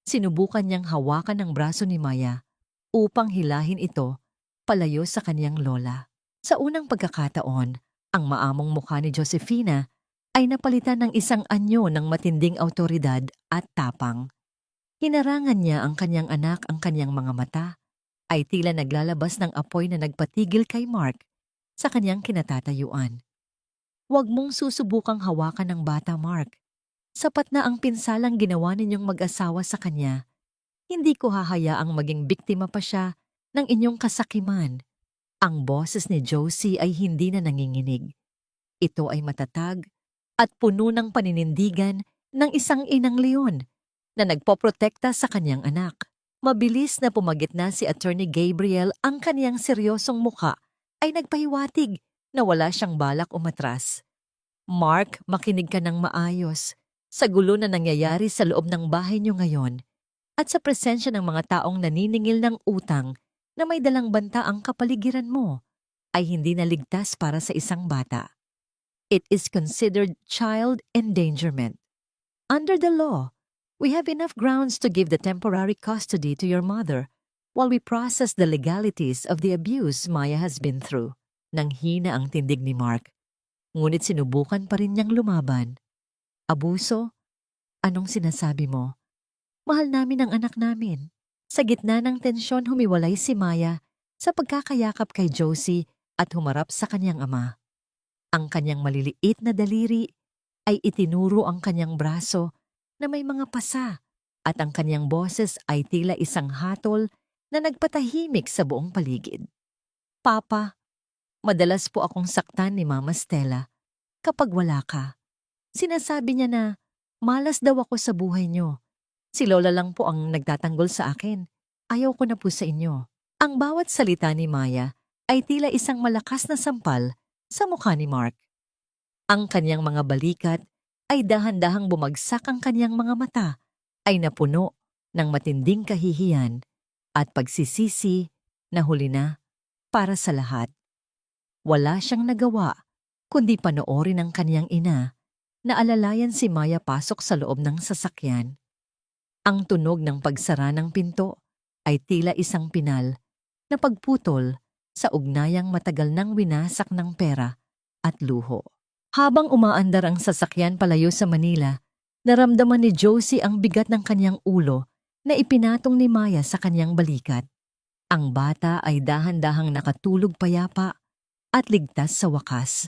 Sinubukan niyang hawakan ang braso ni Maya upang hilahin ito palayo sa kanyang lola. Sa unang pagkakataon, ang maamong mukha ni Josefina ay napalitan ng isang anyo ng matinding awtoridad at tapang. Hinarangan niya ang kanyang anak, ang kanyang mga mata ay tila naglalabas ng apoy na nagpatigil kay Mark sa kanyang kinatatayuan. Huwag mong susubukang hawakan ng bata, Mark. Sapat na ang pinsalang ginawa ninyong mag-asawa sa kanya. Hindi ko hahayaang maging biktima pa siya ng inyong kasakiman. Ang boses ni Josie ay hindi na nanginginig. Ito ay matatag at puno ng paninindigan ng isang inang leon na nagpoprotekta sa kanyang anak. Mabilis na pumagitna si Attorney Gabriel, ang kaniyang seryosong muka ay nagpahiwatig na wala siyang balak umatras. Mark, makinig ka ng maayos sa gulo na nangyayari sa loob ng bahay niyo ngayon at sa presensya ng mga taong naniningil ng utang na may dalang banta. Ang kapaligiran mo ay hindi naligtas para sa isang bata. It is considered child endangerment. Under the law, we have enough grounds to give the temporary custody to your mother while we process the legalities of the abuse Maya has been through. Nang hina ang tindig ni Mark, ngunit sinubukan pa rin niyang lumaban. Abuso? Anong sinasabi mo? Mahal namin ang anak namin. Sa gitna ng tensyon, humiwalay si Maya sa pagkakayakap kay Josie at humarap sa kanyang ama. Ang kanyang maliliit na daliri ay itinuro ang kanyang braso na may mga pasa at ang kanyang boses ay tila isang hatol na nagpatahimik sa buong paligid. Papa, madalas po akong saktan ni Mama Stella kapag wala ka. Sinasabi niya na malas daw ako sa buhay niyo. Si Lola lang po ang nagtatanggol sa akin. Ayaw ko na po sa inyo. Ang bawat salita ni Maya ay tila isang malakas na sampal sa mukha ni Mark. Ang kanyang mga balikat ay dahan-dahang bumagsak, ang kanyang mga mata ay napuno ng matinding kahihiyan at pagsisisi na huli na para sa lahat. Wala siyang nagawa kundi panoorin ang kanyang ina na alalayan si Maya pasok sa loob ng sasakyan. Ang tunog ng pagsara ng pinto ay tila isang pinal na pagputol sa ugnayang matagal nang winasak ng pera at luho. Habang umaandar ang sasakyan palayo sa Manila, naramdaman ni Josie ang bigat ng kanyang ulo na ipinatong ni Maya sa kanyang balikat. Ang bata ay dahan-dahang nakatulog payapa at ligtas sa wakas.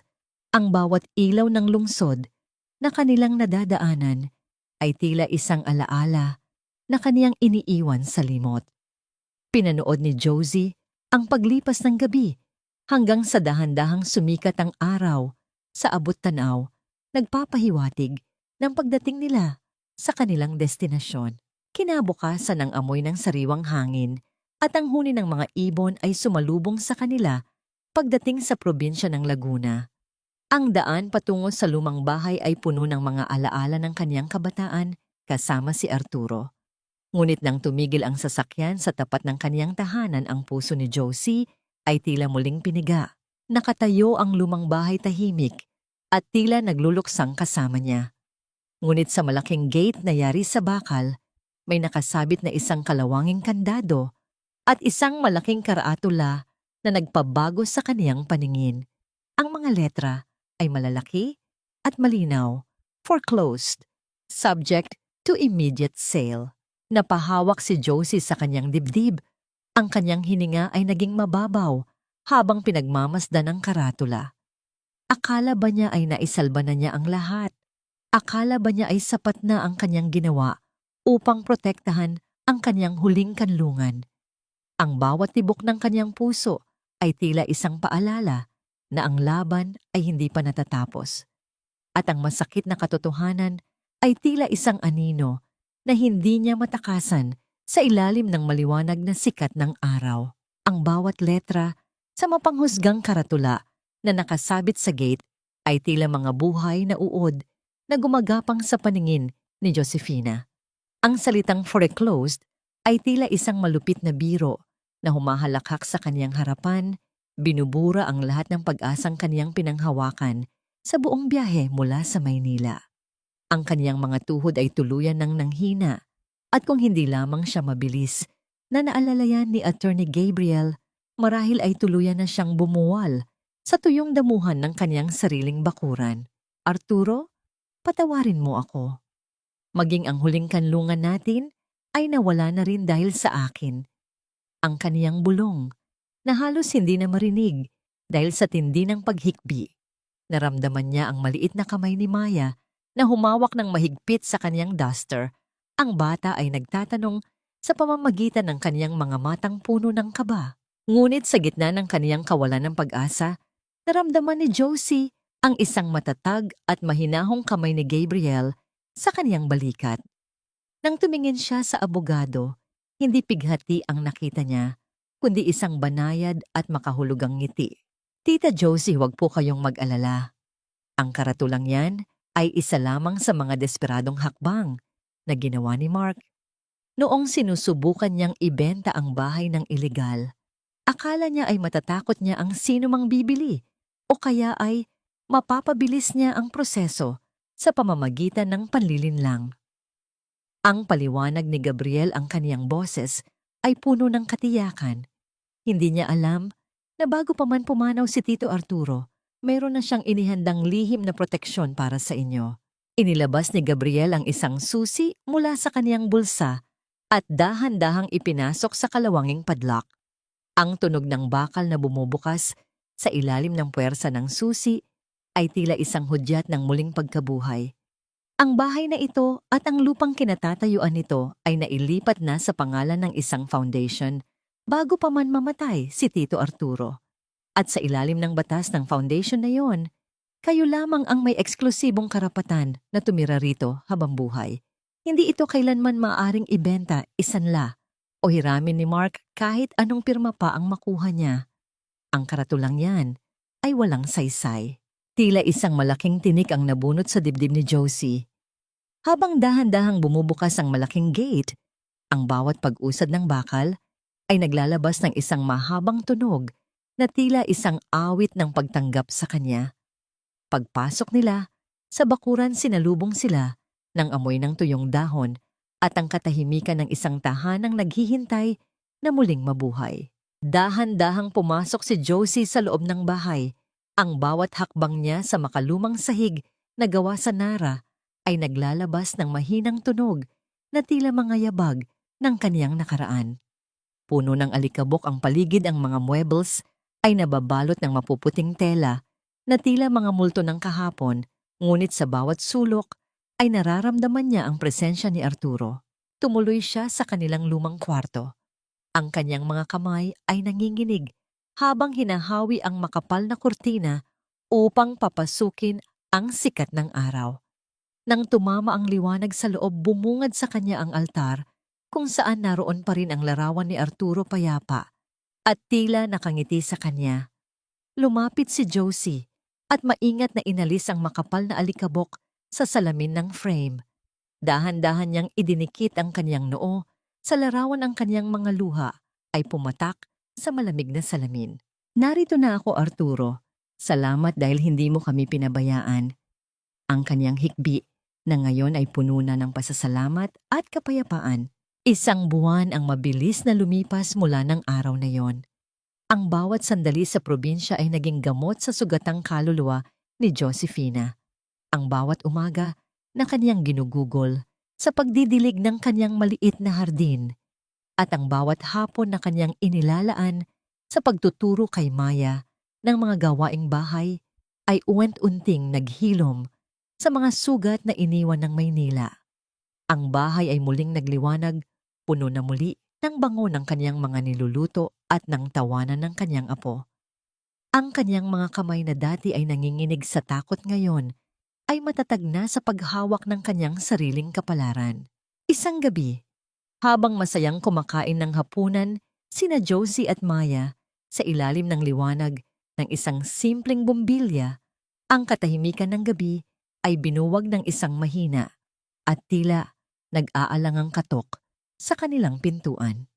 Ang bawat ilaw ng lungsod na kanilang nadadaanan ay tila isang alaala na kaniyang iniiwan sa limot. Pinanood ni Josie ang paglipas ng gabi hanggang sa dahan-dahang sumikat ang araw sa abot-tanaw, nagpapahiwatig ng pagdating nila sa kanilang destinasyon. Kinabukasan ang amoy ng sariwang hangin at ang huni ng mga ibon ay sumalubong sa kanila pagdating sa probinsya ng Laguna. Ang daan patungo sa lumang bahay ay puno ng mga alaala ng kanyang kabataan kasama si Arturo. Ngunit nang tumigil ang sasakyan sa tapat ng kanyang tahanan, ang puso ni Josie ay tila muling piniga. Nakatayo ang lumang bahay tahimik at tila nagluluksang kasama niya. Ngunit sa malaking gate na yari sa bakal, may nakasabit na isang kalawanging kandado at isang malaking karatula na nagpabago sa kaniyang paningin. Ang mga letra ay malalaki at malinaw, foreclosed, subject to immediate sale. Napahawak si Josie sa kanyang dibdib. Ang kanyang hininga ay naging mababaw habang pinagmamasdan ang karatula. Akala ba niya ay naisalba na niya ang lahat? Akala ba niya ay sapat na ang kanyang ginawa upang protektahan ang kanyang huling kanlungan? Ang bawat tibok ng kanyang puso ay tila isang paalala na ang laban ay hindi pa natatapos. At ang masakit na katotohanan ay tila isang anino na hindi niya matakasan sa ilalim ng maliwanag na sikat ng araw. Ang bawat letra sa mapanghusgang karatula na nakasabit sa gate ay tila mga buhay na uod na gumagapang sa paningin ni Josefina. Ang salitang foreclosed ay tila isang malupit na biro na humahalakhak sa kaniyang harapan, binubura ang lahat ng pag-asang kaniyang pinanghawakan sa buong biyahe mula sa Maynila. Ang kaniyang mga tuhod ay tuluyan ng nanghina at kung hindi lamang siya mabilis na naalalayan ni Attorney Gabriel, marahil ay tuluyan na siyang bumuwal sa tuyong damuhan ng kaniyang sariling bakuran. Arturo, patawarin mo ako. Maging ang huling kanlungan natin ay nawala na rin dahil sa akin. Ang kaniyang bulong na halos hindi na marinig dahil sa tindi ng paghikbi. Naramdaman niya ang maliit na kamay ni Maya na humawak ng mahigpit sa kaniyang duster. Ang bata ay nagtatanong sa pamamagitan ng kaniyang mga matang puno ng kaba. Ngunit sa gitna ng kaniyang kawalan ng pag-asa, naramdaman ni Josie ang isang matatag at mahinahong kamay ni Gabriel sa kaniyang balikat. Nang tumingin siya sa abogado, hindi pighati ang nakita niya, kundi isang banayad at makahulugang ngiti. Tita Josie, huwag po kayong mag-alala. Ang karatulang yan ay isa lamang sa mga desperadong hakbang na ginawa ni Mark. Noong sinusubukan niyang ibenta ang bahay ng ilegal, akala niya ay matatakot niya ang sino mang bibili o kaya ay mapapabilis niya ang proseso sa pamamagitan ng panlilinlang. Ang paliwanag ni Gabriel ang kaniyang boses ay puno ng katiyakan. Hindi niya alam na bago pa man pumanaw si Tito Arturo, mayroon na siyang inihandang lihim na proteksyon para sa inyo. Inilabas ni Gabriel ang isang susi mula sa kaniyang bulsa at dahan-dahang ipinasok sa kalawanging padlock. Ang tunog ng bakal na bumubukas sa ilalim ng puwersa ng susi ay tila isang hudyat ng muling pagkabuhay. Ang bahay na ito at ang lupang kinatatayuan nito ay nailipat na sa pangalan ng isang foundation bago pa man mamatay si Tito Arturo. At sa ilalim ng batas ng foundation na yon, kayo lamang ang may eksklusibong karapatan na tumira rito habang buhay. Hindi ito kailanman maaaring ibenta, isanla, o hiramin ni Mark kahit anong pirma pa ang makuha niya. Ang karatulang yan ay walang saysay. Tila isang malaking tinik ang nabunot sa dibdib ni Josie. Habang dahan-dahang bumubukas ang malaking gate, ang bawat pag-usad ng bakal ay naglalabas ng isang mahabang tunog na tila isang awit ng pagtanggap sa kanya. Pagpasok nila, sa bakuran sinalubong sila ng amoy ng tuyong dahon at ang katahimikan ng isang tahanang naghihintay na muling mabuhay. Dahan-dahang pumasok si Josie sa loob ng bahay. Ang bawat hakbang niya sa makalumang sahig na gawa sa nara ay naglalabas ng mahinang tunog na tila mga yabag ng kaniyang nakaraan. Puno ng alikabok ang paligid, ang mga muebles ay nababalot ng mapuputing tela na tila mga multo ng kahapon, ngunit sa bawat sulok ay nararamdaman niya ang presensya ni Arturo. Tumuloy siya sa kanilang lumang kwarto. Ang kanyang mga kamay ay nanginginig habang hinahawi ang makapal na kurtina upang papasukin ang sikat ng araw. Nang tumama ang liwanag sa loob, bumungad sa kanya ang altar kung saan naroon pa rin ang larawan ni Arturo payapa at tila nakangiti sa kanya. Lumapit si Josie at maingat na inalis ang makapal na alikabok sa salamin ng frame. Dahan-dahan niyang idinikit ang kanyang noo sa larawan, ang kanyang mga luha ay pumatak sa malamig na salamin. Narito na ako, Arturo. Salamat dahil hindi mo kami pinabayaan. Ang kanyang hikbi na ngayon ay puno na ng pasasalamat at kapayapaan. Isang buwan ang mabilis na lumipas mula ng araw na yon. Ang bawat sandali sa probinsya ay naging gamot sa sugatang kaluluwa ni Josefina. Ang bawat umaga na kanyang ginugugol sa pagdidilig ng kanyang maliit na hardin at ang bawat hapon na kanyang inilalaan sa pagtuturo kay Maya ng mga gawaing bahay ay uwent-unting naghilom sa mga sugat na iniwan ng Maynila. Ang bahay ay muling nagliwanag, puno na muli ng bango ng kanyang mga niluluto at ng tawanan ng kanyang apo. Ang kanyang mga kamay na dati ay nanginginig sa takot ngayon ay matatag na sa paghawak ng kanyang sariling kapalaran. Isang gabi, habang masayang kumakain ng hapunan sina Josie at Maya sa ilalim ng liwanag ng isang simpleng bumbilya, ang katahimikan ng gabi ay binuwag ng isang mahina at tila nag-aalangang katok sa kanilang pintuan.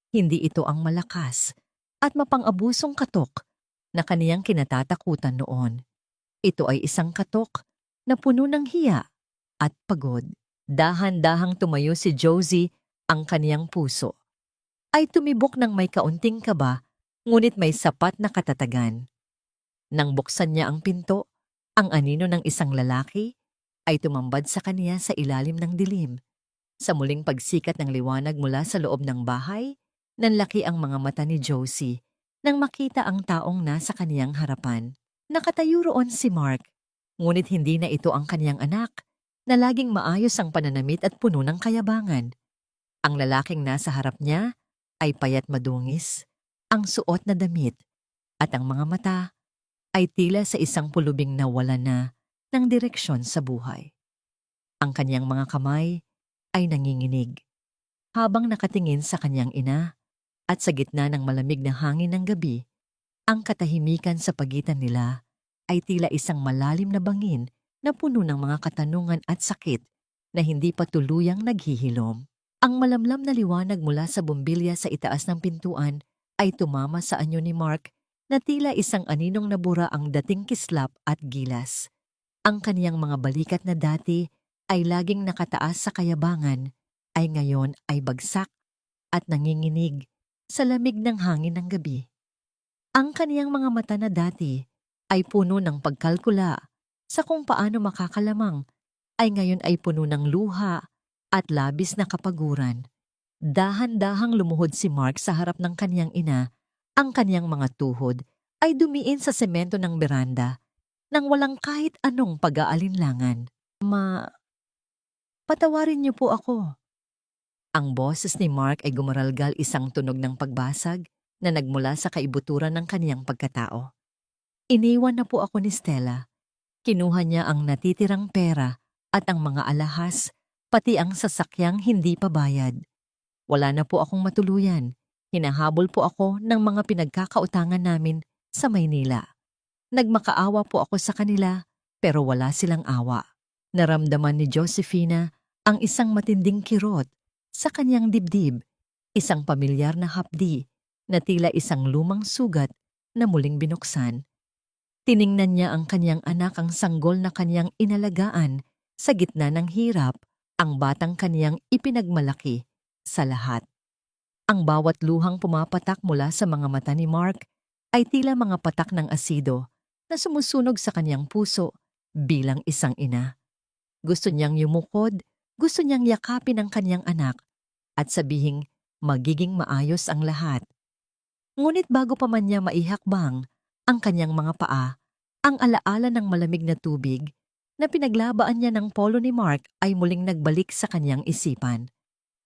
Hindi ito ang malakas at mapang-abusong katok na kaniyang kinatatakutan noon. Ito ay isang katok na puno ng hiya at pagod. Dahan-dahang tumayo si Josie, ang kaniyang puso ay tumibok ng may kaunting kaba, ngunit may sapat na katatagan. Nang buksan niya ang pinto, ang anino ng isang lalaki ay tumambad sa kaniya sa ilalim ng dilim. Sa muling pagsikat ng liwanag mula sa loob ng bahay, nanlaki ang mga mata ni Josie nang makita ang taong nasa kaniyang harapan. Nakatayo roon si Mark, ngunit hindi na ito ang kaniyang anak na laging maayos ang pananamit at puno ng kayabangan. Ang lalaking nasa harap niya ay payat madungis, ang suot na damit, at ang mga mata ay tila sa isang pulubing na wala na ng direksyon sa buhay. Ang kanyang mga kamay ay nanginginig habang nakatingin sa kanyang ina, at sa gitna ng malamig na hangin ng gabi, ang katahimikan sa pagitan nila ay tila isang malalim na bangin na puno ng mga katanungan at sakit na hindi pa tuluyang naghihilom. Ang malamlam na liwanag mula sa bumbilya sa itaas ng pintuan ay tumama sa anyo ni Mark na tila isang aninong nabura ang dating kislap at gilas. Ang kaniyang mga balikat na dati ay laging nakataas sa kayabangan ay ngayon ay bagsak at nanginginig sa lamig ng hangin ng gabi. Ang kaniyang mga mata na dati ay puno ng pagkalkula sa kung paano makakalamang ay ngayon ay puno ng luha at labis na kapaguran. Dahan-dahang lumuhod si Mark sa harap ng kaniyang ina. Ang kaniyang mga tuhod ay dumiin sa semento ng beranda nang walang kahit anong pag-aalinlangan. Patawarin niyo po ako. Ang boses ni Mark ay gumaralgal, isang tunog ng pagbasag na nagmula sa kaibuturan ng kaniyang pagkatao. Iniwan na po ako ni Stella. Kinuha niya ang natitirang pera at ang mga alahas, pati ang sasakyang hindi pa bayad. Wala na po akong matuluyan. Hinahabol po ako ng mga pinagkakautangan namin sa Maynila. Nagmakaawa po ako sa kanila, pero wala silang awa. Naramdaman ni Josefina ang isang matinding kirot sa kanyang dibdib, isang pamilyar na hapdi na tila isang lumang sugat na muling binuksan. Tiningnan niya ang kanyang anak, ang sanggol na kanyang inalagaan sa gitna ng hirap, ang batang kanyang ipinagmalaki sa lahat. Ang bawat luhang pumapatak mula sa mga mata ni Mark ay tila mga patak ng asido na sumusunog sa kanyang puso bilang isang ina. Gusto niyang yumukod, gusto niyang yakapin ang kanyang anak at sabihing magiging maayos ang lahat. Ngunit bago pa man niya maihakbang ang kanyang mga paa, ang alaala ng malamig na tubig na pinaglabaan niya ng polo ni Mark ay muling nagbalik sa kanyang isipan.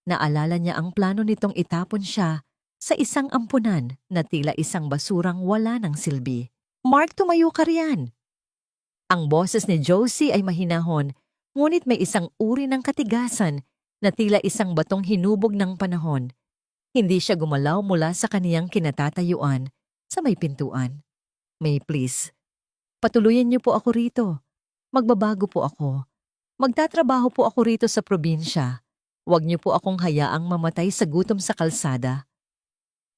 Naalala niya ang plano nitong itapon siya sa isang ampunan na tila isang basurang wala ng silbi. Mark, tumayo ka riyan! Ang boses ni Josie ay mahinahon, ngunit may isang uri ng katigasan na tila isang batong hinubog ng panahon. Hindi siya gumalaw mula sa kaniyang kinatatayuan sa may pintuan. May, please, patuluyan niyo po ako rito. Magbabago po ako. Magtatrabaho po ako rito sa probinsya. Huwag niyo po akong hayaang mamatay sa gutom sa kalsada.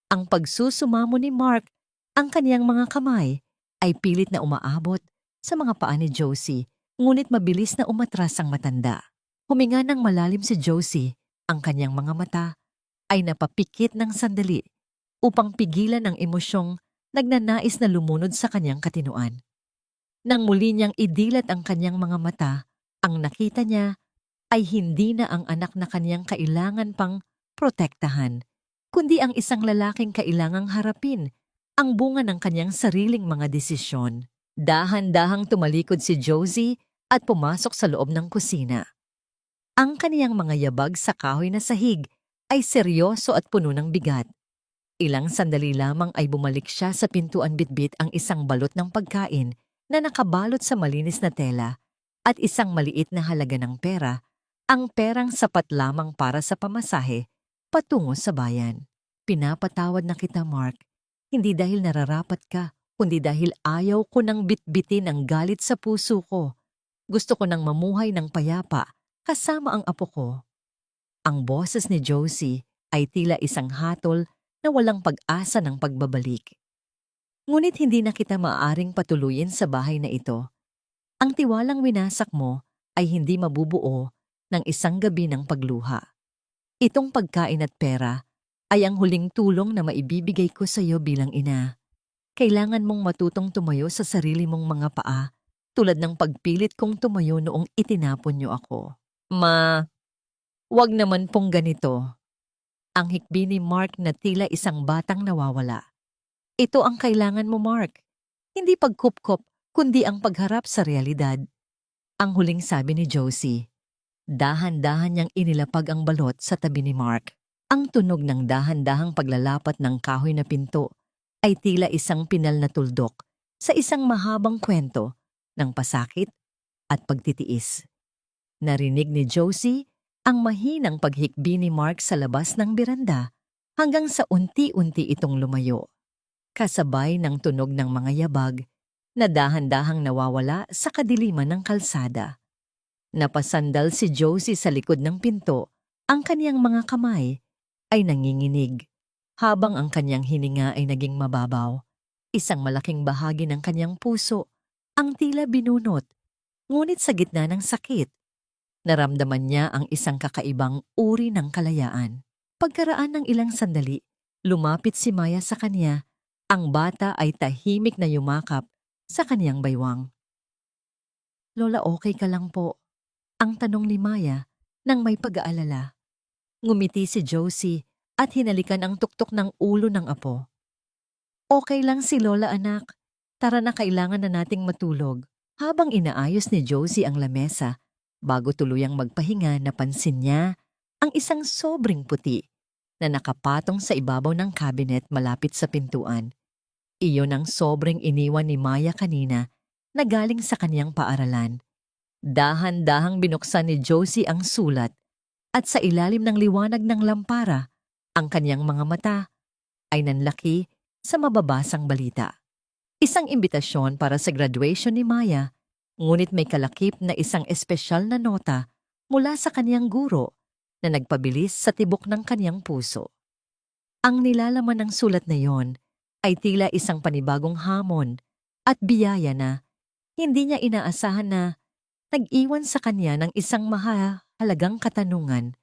Ang pagsusumamo ni Mark, ang kaniyang mga kamay, ay pilit na umaabot sa mga paa ni Josie, ngunit mabilis na umatras ang matanda. Huminga ng malalim si Josie, ang kaniyang mga mata ay napapikit ng sandali upang pigilan ang emosyong nagnanais na lumunod sa kanyang katinuan. Nang muli niyang idilat ang kanyang mga mata, ang nakita niya ay hindi na ang anak na kanyang kailangan pang protektahan, kundi ang isang lalaking kailangang harapin ang bunga ng kanyang sariling mga desisyon. Dahan-dahang tumalikod si Josie at pumasok sa loob ng kusina. Ang kaniyang mga yabag sa kahoy na sahig ay seryoso at puno ng bigat. Ilang sandali lamang ay bumalik siya sa pintuan, bitbit ang isang balot ng pagkain na nakabalot sa malinis na tela at isang maliit na halaga ng pera, ang perang sapat lamang para sa pamasahe patungo sa bayan. Pinapatawad na kita, Mark, hindi dahil nararapat ka, kundi dahil ayaw ko nang bitbitin ang galit sa puso ko. Gusto ko nang mamuhay ng payapa kasama ang apo ko. Ang boses ni Josie ay tila isang hatol na walang pag-asa ng pagbabalik. Ngunit hindi na kita maaaring patuluyin sa bahay na ito. Ang tiwalang winasak mo ay hindi mabubuo ng isang gabi ng pagluha. Itong pagkain at pera ay ang huling tulong na maibibigay ko sa iyo bilang ina. Kailangan mong matutong tumayo sa sarili mong mga paa tulad ng pagpilit kong tumayo noong itinapon niyo ako. Wag naman pong ganito. Ang hikbi ni Mark na tila isang batang nawawala. Ito ang kailangan mo, Mark. Hindi pagkupkop, kundi ang pagharap sa realidad. Ang huling sabi ni Josie. Dahan-dahan niyang inilapag ang balot sa tabi ni Mark. Ang tunog ng dahan-dahang paglalapat ng kahoy na pinto ay tila isang pinal na tuldok sa isang mahabang kwento ng pasakit at pagtitiis. Narinig ni Josie ang mahinang paghikbi ni Mark sa labas ng beranda hanggang sa unti-unti itong lumayo. Kasabay ng tunog ng mga yabag na dahan-dahang nawawala sa kadiliman ng kalsada. Napasandal si Josie sa likod ng pinto, ang kaniyang mga kamay ay nanginginig, habang ang kaniyang hininga ay naging mababaw. Isang malaking bahagi ng kaniyang puso ang tila binunot, ngunit sa gitna ng sakit, naramdaman niya ang isang kakaibang uri ng kalayaan. Pagkaraan ng ilang sandali, lumapit si Maya sa kanya. Ang bata ay tahimik na yumakap sa kaniyang baywang. Lola, okay ka lang po? Ang tanong ni Maya nang may pag-aalala. Ngumiti si Josie at hinalikan ang tuktok ng ulo ng apo. Okay lang si Lola, anak. Tara na, kailangan na nating matulog. Habang inaayos ni Josie ang lamesa, bago tuluyang magpahinga, napansin niya ang isang sobrang puti na nakapatong sa ibabaw ng cabinet malapit sa pintuan. Iyon ang sobrang iniwan ni Maya kanina na galing sa kaniyang paaralan. Dahan-dahang binuksan ni Josie ang sulat at sa ilalim ng liwanag ng lampara, ang kaniyang mga mata ay nanlaki sa mababasang balita. Isang imbitasyon para sa graduation ni Maya, ngunit may kalakip na isang espesyal na nota mula sa kaniyang guro na nagpabilis sa tibok ng kaniyang puso. Ang nilalaman ng sulat na yon ay tila isang panibagong hamon at biyaya na hindi niya inaasahan na nag-iwan sa kanya ng isang mahalagang katanungan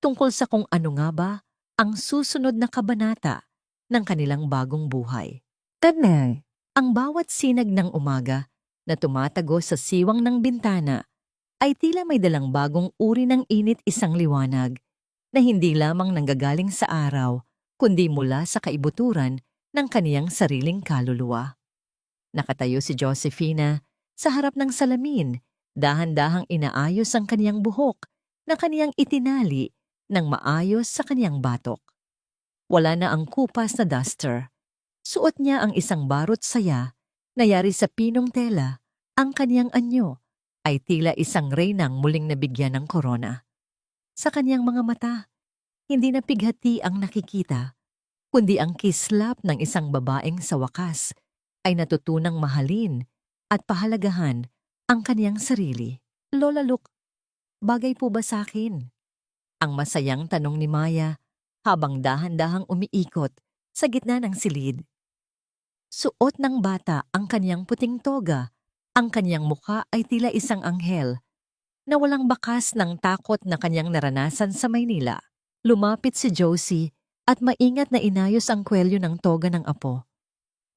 tungkol sa kung ano nga ba ang susunod na kabanata ng kanilang bagong buhay. Tanay, ang bawat sinag ng umaga na tumatago sa siwang ng bintana ay tila may dalang bagong uri ng init, isang liwanag na hindi lamang nanggagaling sa araw kundi mula sa kaibuturan ng kaniyang sariling kaluluwa. Nakatayo si Josefina sa harap ng salamin, dahan-dahang inaayos ang kaniyang buhok na kaniyang itinali ng maayos sa kaniyang batok. Wala na ang kupas na duster. Suot niya ang isang barot saya na yari sa pinong tela. Ang kaniyang anyo ay tila isang reynang muling nabigyan ng korona. Sa kaniyang mga mata, hindi na pighati ang nakikita, kundi ang kislap ng isang babaeng sa wakas ay natutunang mahalin at pahalagahan ang kaniyang sarili. Lola Luke, bagay po ba sa akin? Ang masayang tanong ni Maya habang dahan-dahang umiikot sa gitna ng silid. Suot ng bata ang kaniyang puting toga. Ang kaniyang mukha ay tila isang anghel na walang bakas ng takot na kaniyang naranasan sa Maynila. Lumapit si Josie at maingat na inayos ang kwelyo ng toga ng apo.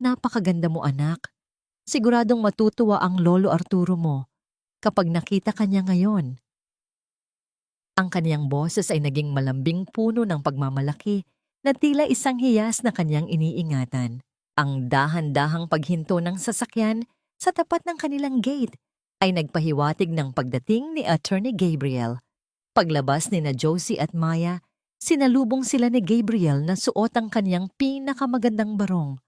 Napakaganda mo, anak. Siguradong matutuwa ang Lolo Arturo mo kapag nakita kanya ngayon. Ang kaniyang boses ay naging malambing puno ng pagmamalaki na tila isang hiyas na kaniyang iniingatan. Ang dahan-dahang paghinto ng sasakyan sa tapat ng kanilang gate ay nagpahiwatig ng pagdating ni Attorney Gabriel. Paglabas ni na Josie at Maya, sinalubong sila ni Gabriel na suot ang kaniyang pinakamagandang barong.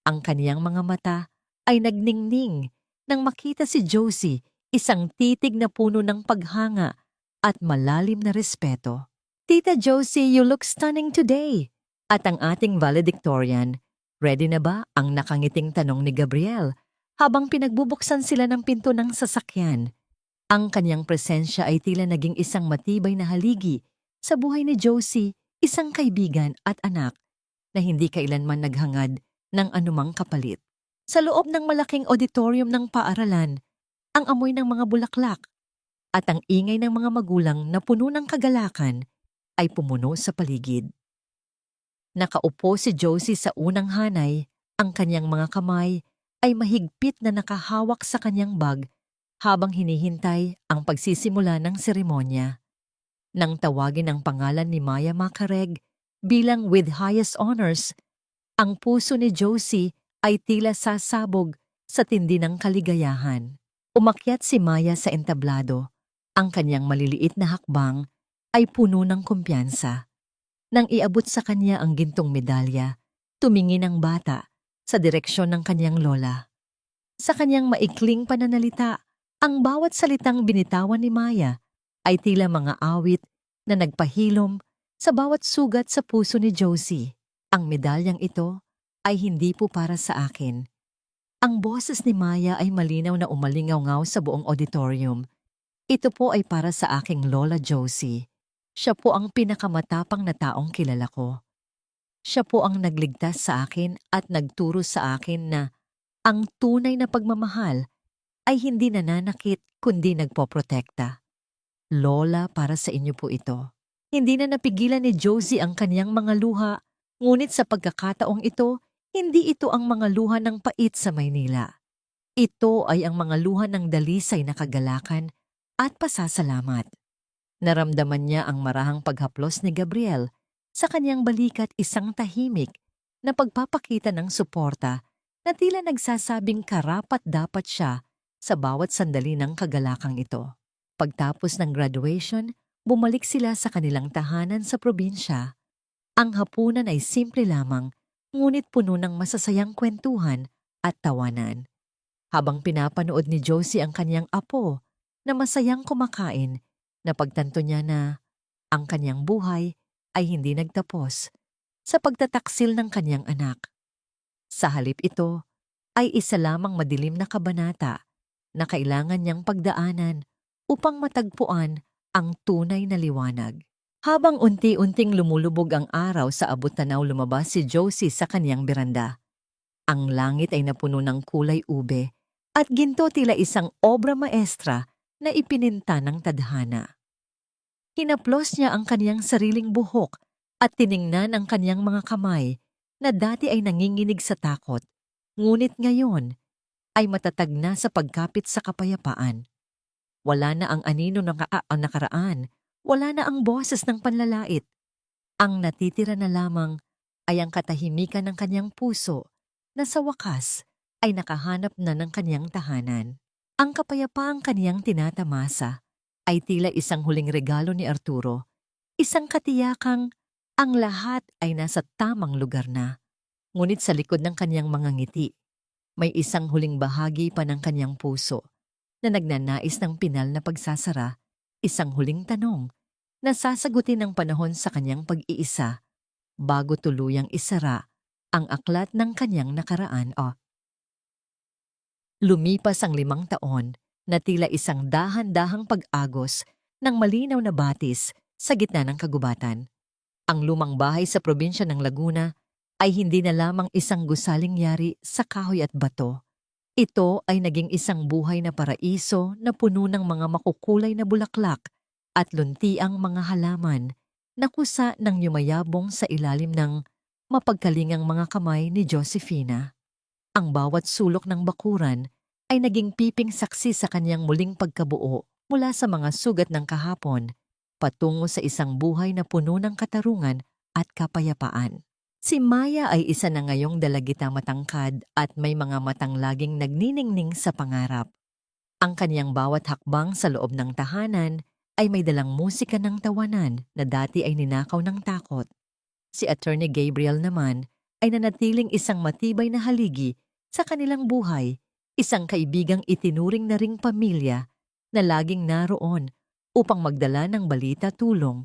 Ang kaniyang mga mata ay nagningning nang makita si Josie, isang titig na puno ng paghanga at malalim na respeto. Tita Josie, you look stunning today. At ang ating valedictorian, ready na ba ang nakangiting tanong ni Gabriel habang pinagbubuksan sila ng pinto ng sasakyan? Ang kanyang presensya ay tila naging isang matibay na haligi sa buhay ni Josie, isang kaibigan at anak na hindi kailanman naghangad ng anumang kapalit. Sa loob ng malaking auditorium ng paaralan, ang amoy ng mga bulaklak at ang ingay ng mga magulang na puno ng kagalakan ay pumuno sa paligid. Nakaupo si Josie sa unang hanay, ang kanyang mga kamay ay mahigpit na nakahawak sa kanyang bag habang hinihintay ang pagsisimula ng seremonya. Nang tawagin ang pangalan ni Maya Macareg bilang with highest honors, ang puso ni Josie ay tila sasabog sa tindi ng kaligayahan. Umakyat si Maya sa entablado. Ang kanyang maliliit na hakbang ay puno ng kumpiyansa. Nang iabot sa kanya ang gintong medalya, tumingin ang bata sa direksyon ng kanyang lola. Sa kanyang maikling pananalita, ang bawat salitang binitawan ni Maya ay tila mga awit na nagpahilom sa bawat sugat sa puso ni Josie. Ang medalyang ito ay hindi po para sa akin. Ang boses ni Maya ay malinaw na umalingaw-ngaw sa buong auditorium. Ito po ay para sa aking lola Josie. Siya po ang pinakamatapang na taong kilala ko. Siya po ang nagligtas sa akin at nagturo sa akin na ang tunay na pagmamahal ay hindi nananakit kundi nagpoprotekta. Lola, para sa inyo po ito. Hindi na napigilan ni Josie ang kanyang mga luha, ngunit sa pagkakataong ito, hindi ito ang mga luha ng pait sa Maynila. Ito ay ang mga luha ng dalisay na kagalakan at pasasalamat. Naramdaman niya ang marahang paghaplos ni Gabriel sa kanyang balikat, isang tahimik na pagpapakita ng suporta na tila nagsasabing karapat-dapat siya sa bawat sandali ng kagalakang ito. Pagtapos ng graduation, bumalik sila sa kanilang tahanan sa probinsya. Ang hapunan ay simple lamang, ngunit puno ng masasayang kwentuhan at tawanan. Habang pinapanood ni Josie ang kanyang apo na masayang kumakain, napagtanto niya na ang kanyang buhay ay hindi nagtapos sa pagtataksil ng kanyang anak. Sa halip ito ay isa lamang madilim na kabanata na kailangan niyang pagdaanan upang matagpuan ang tunay na liwanag. Habang unti-unting lumulubog ang araw sa abot-tanaw, lumabas si Josie sa kanyang beranda. Ang langit ay napuno ng kulay ube at ginto, tila isang obra maestra na ipininta ng tadhana. Hinaplos niya ang kanyang sariling buhok at tiningnan ang kanyang mga kamay na dati ay nanginginig sa takot, ngunit ngayon ay matatag na sa pagkapit sa kapayapaan. Wala na ang anino ng nakaraan, wala na ang boses ng panlalait. Ang natitira na lamang ay ang katahimikan ng kanyang puso na sa wakas ay nakahanap na ng kanyang tahanan. Ang kapayapaang kanyang tinatamasa ay tila isang huling regalo ni Arturo, isang katiyakang ang lahat ay nasa tamang lugar na. Ngunit sa likod ng kanyang mga ngiti, may isang huling bahagi pa ng kanyang puso na nagnanais ng pinal na pagsasara, isang huling tanong na sasagutin ng panahon sa kanyang pag-iisa bago tuluyang isara ang aklat ng kanyang nakaraan. Lumipas ang 5 taon na tila isang dahan-dahang pag-agos ng malinaw na batis sa gitna ng kagubatan. Ang lumang bahay sa probinsya ng Laguna ay hindi na lamang isang gusaling yari sa kahoy at bato. Ito ay naging isang buhay na paraiso na puno ng mga makukulay na bulaklak at luntiang mga halaman na kusa ng yumayabong sa ilalim ng mapagkalingang mga kamay ni Josefina. Ang bawat sulok ng bakuran ay naging piping saksi sa kanyang muling pagkabuo mula sa mga sugat ng kahapon patungo sa isang buhay na puno ng katarungan at kapayapaan. Si Maya ay isa na ngayong dalagita matangkad at may mga matang laging nagniningning sa pangarap. Ang kanyang bawat hakbang sa loob ng tahanan ay may dalang musika ng tawanan na dati ay ninakaw ng takot. Si Attorney Gabriel naman ay nanatiling isang matibay na haligi sa kanilang buhay, isang kaibigang itinuring na ring pamilya na laging naroon upang magdala ng balita, tulong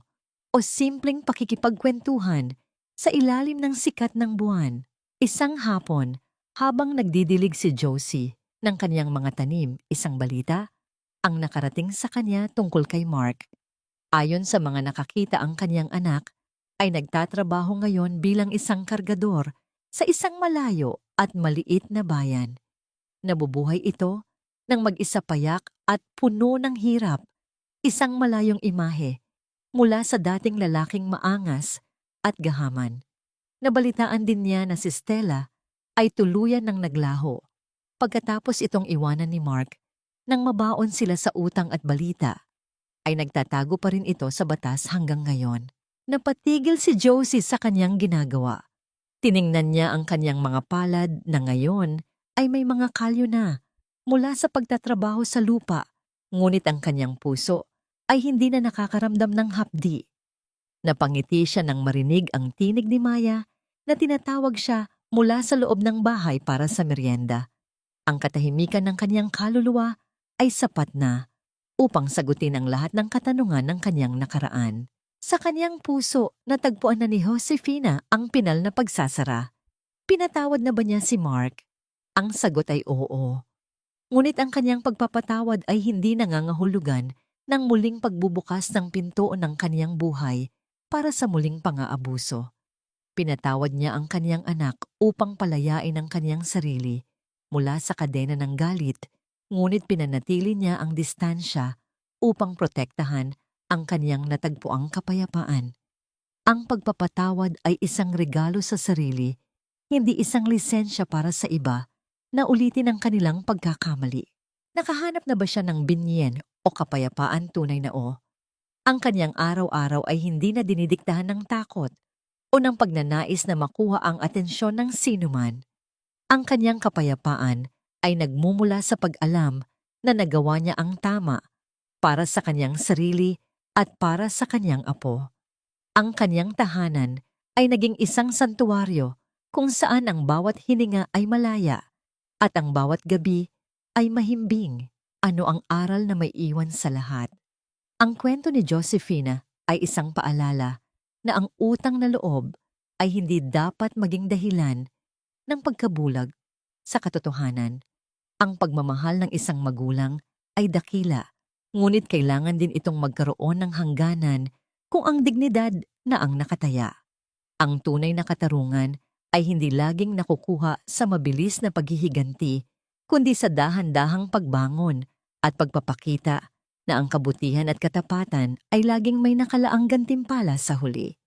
o simpleng pakikipagkwentuhan sa ilalim ng sikat ng buwan. Isang hapon, habang nagdidilig si Josie ng kanyang mga tanim, isang balita ang nakarating sa kanya tungkol kay Mark. Ayon sa mga nakakita, ang kanyang anak ay nagtatrabaho ngayon bilang isang kargador sa isang malayo at maliit na bayan. Nabubuhay ito ng mag-isa, payak at puno ng hirap, isang malayong imahe mula sa dating lalaking maangas at gahaman. Nabalitaan din niya na si Stella ay tuluyan ng naglaho pagkatapos itong iwanan ni Mark. Nang mabaon sila sa utang at balita, ay nagtatago pa rin ito sa batas hanggang ngayon. Napatigil si Josie sa kanyang ginagawa. Tiningnan niya ang kanyang mga palad na ngayon ay may mga kalyo na mula sa pagtatrabaho sa lupa, ngunit ang kanyang puso ay hindi na nakakaramdam ng hapdi. Napangiti siya nang marinig ang tinig ni Maya na tinatawag siya mula sa loob ng bahay para sa merienda. Ang katahimikan ng kanyang kaluluwa ay sapat na upang sagutin ang lahat ng katanungan ng kanyang nakaraan. Sa kanyang puso, natagpuan na ni Josefina ang pinal na pagsasara. Pinatawad na ba niya si Mark? Ang sagot ay oo. Ngunit ang kanyang pagpapatawad ay hindi nangangahulugan ng muling pagbubukas ng pinto ng kanyang buhay para sa muling pang-aabuso. Pinatawad niya ang kanyang anak upang palayain ang kanyang sarili mula sa kadena ng galit, ngunit pinanatili niya ang distansya upang protektahan ang kanyang natagpuang kapayapaan. Ang pagpapatawad ay isang regalo sa sarili, hindi isang lisensya para sa iba na ulitin ang kanilang pagkakamali. Nakahanap na ba siya ng binyen o kapayapaan tunay na o? Ang kanyang araw-araw ay hindi na dinidiktahan ng takot o ng pagnanais na makuha ang atensyon ng sinuman. Ang kanyang kapayapaan ay nagmumula sa pag-alam na nagawa niya ang tama para sa kanyang sarili at para sa kanyang apo. Ang kanyang tahanan ay naging isang santuwaryo kung saan ang bawat hininga ay malaya at ang bawat gabi ay mahimbing. Ano ang aral na may iwan sa lahat? Ang kwento ni Josefina ay isang paalala na ang utang na loob ay hindi dapat maging dahilan ng pagkabulag. Sa katotohanan, ang pagmamahal ng isang magulang ay dakila, ngunit kailangan din itong magkaroon ng hangganan kung ang dignidad na ang nakataya. Ang tunay na katarungan ay hindi laging nakukuha sa mabilis na paghihiganti, kundi sa dahan-dahang pagbangon at pagpapakita na ang kabutihan at katapatan ay laging may nakalaang gantimpala sa huli.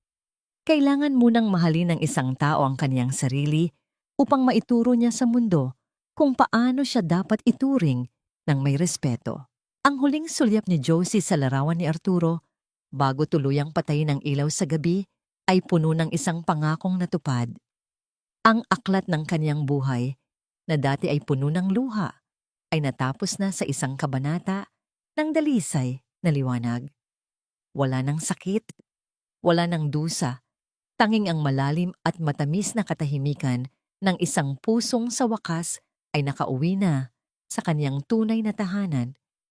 Kailangan munang mahalin ng isang tao ang kaniyang sarili upang maituro niya sa mundo kung paano siya dapat ituring ng may respeto. Ang huling sulyap ni Josie sa larawan ni Arturo, bago tuluyang patayin ang ilaw sa gabi, ay puno ng isang pangakong natupad. Ang aklat ng kaniyang buhay, na dati ay puno ng luha, ay natapos na sa isang kabanata ng dalisay na liwanag. Wala ng sakit, wala ng dusa, tanging ang malalim at matamis na katahimikan ng isang pusong sa wakas ay nakauwi na sa kaniyang tunay na tahanan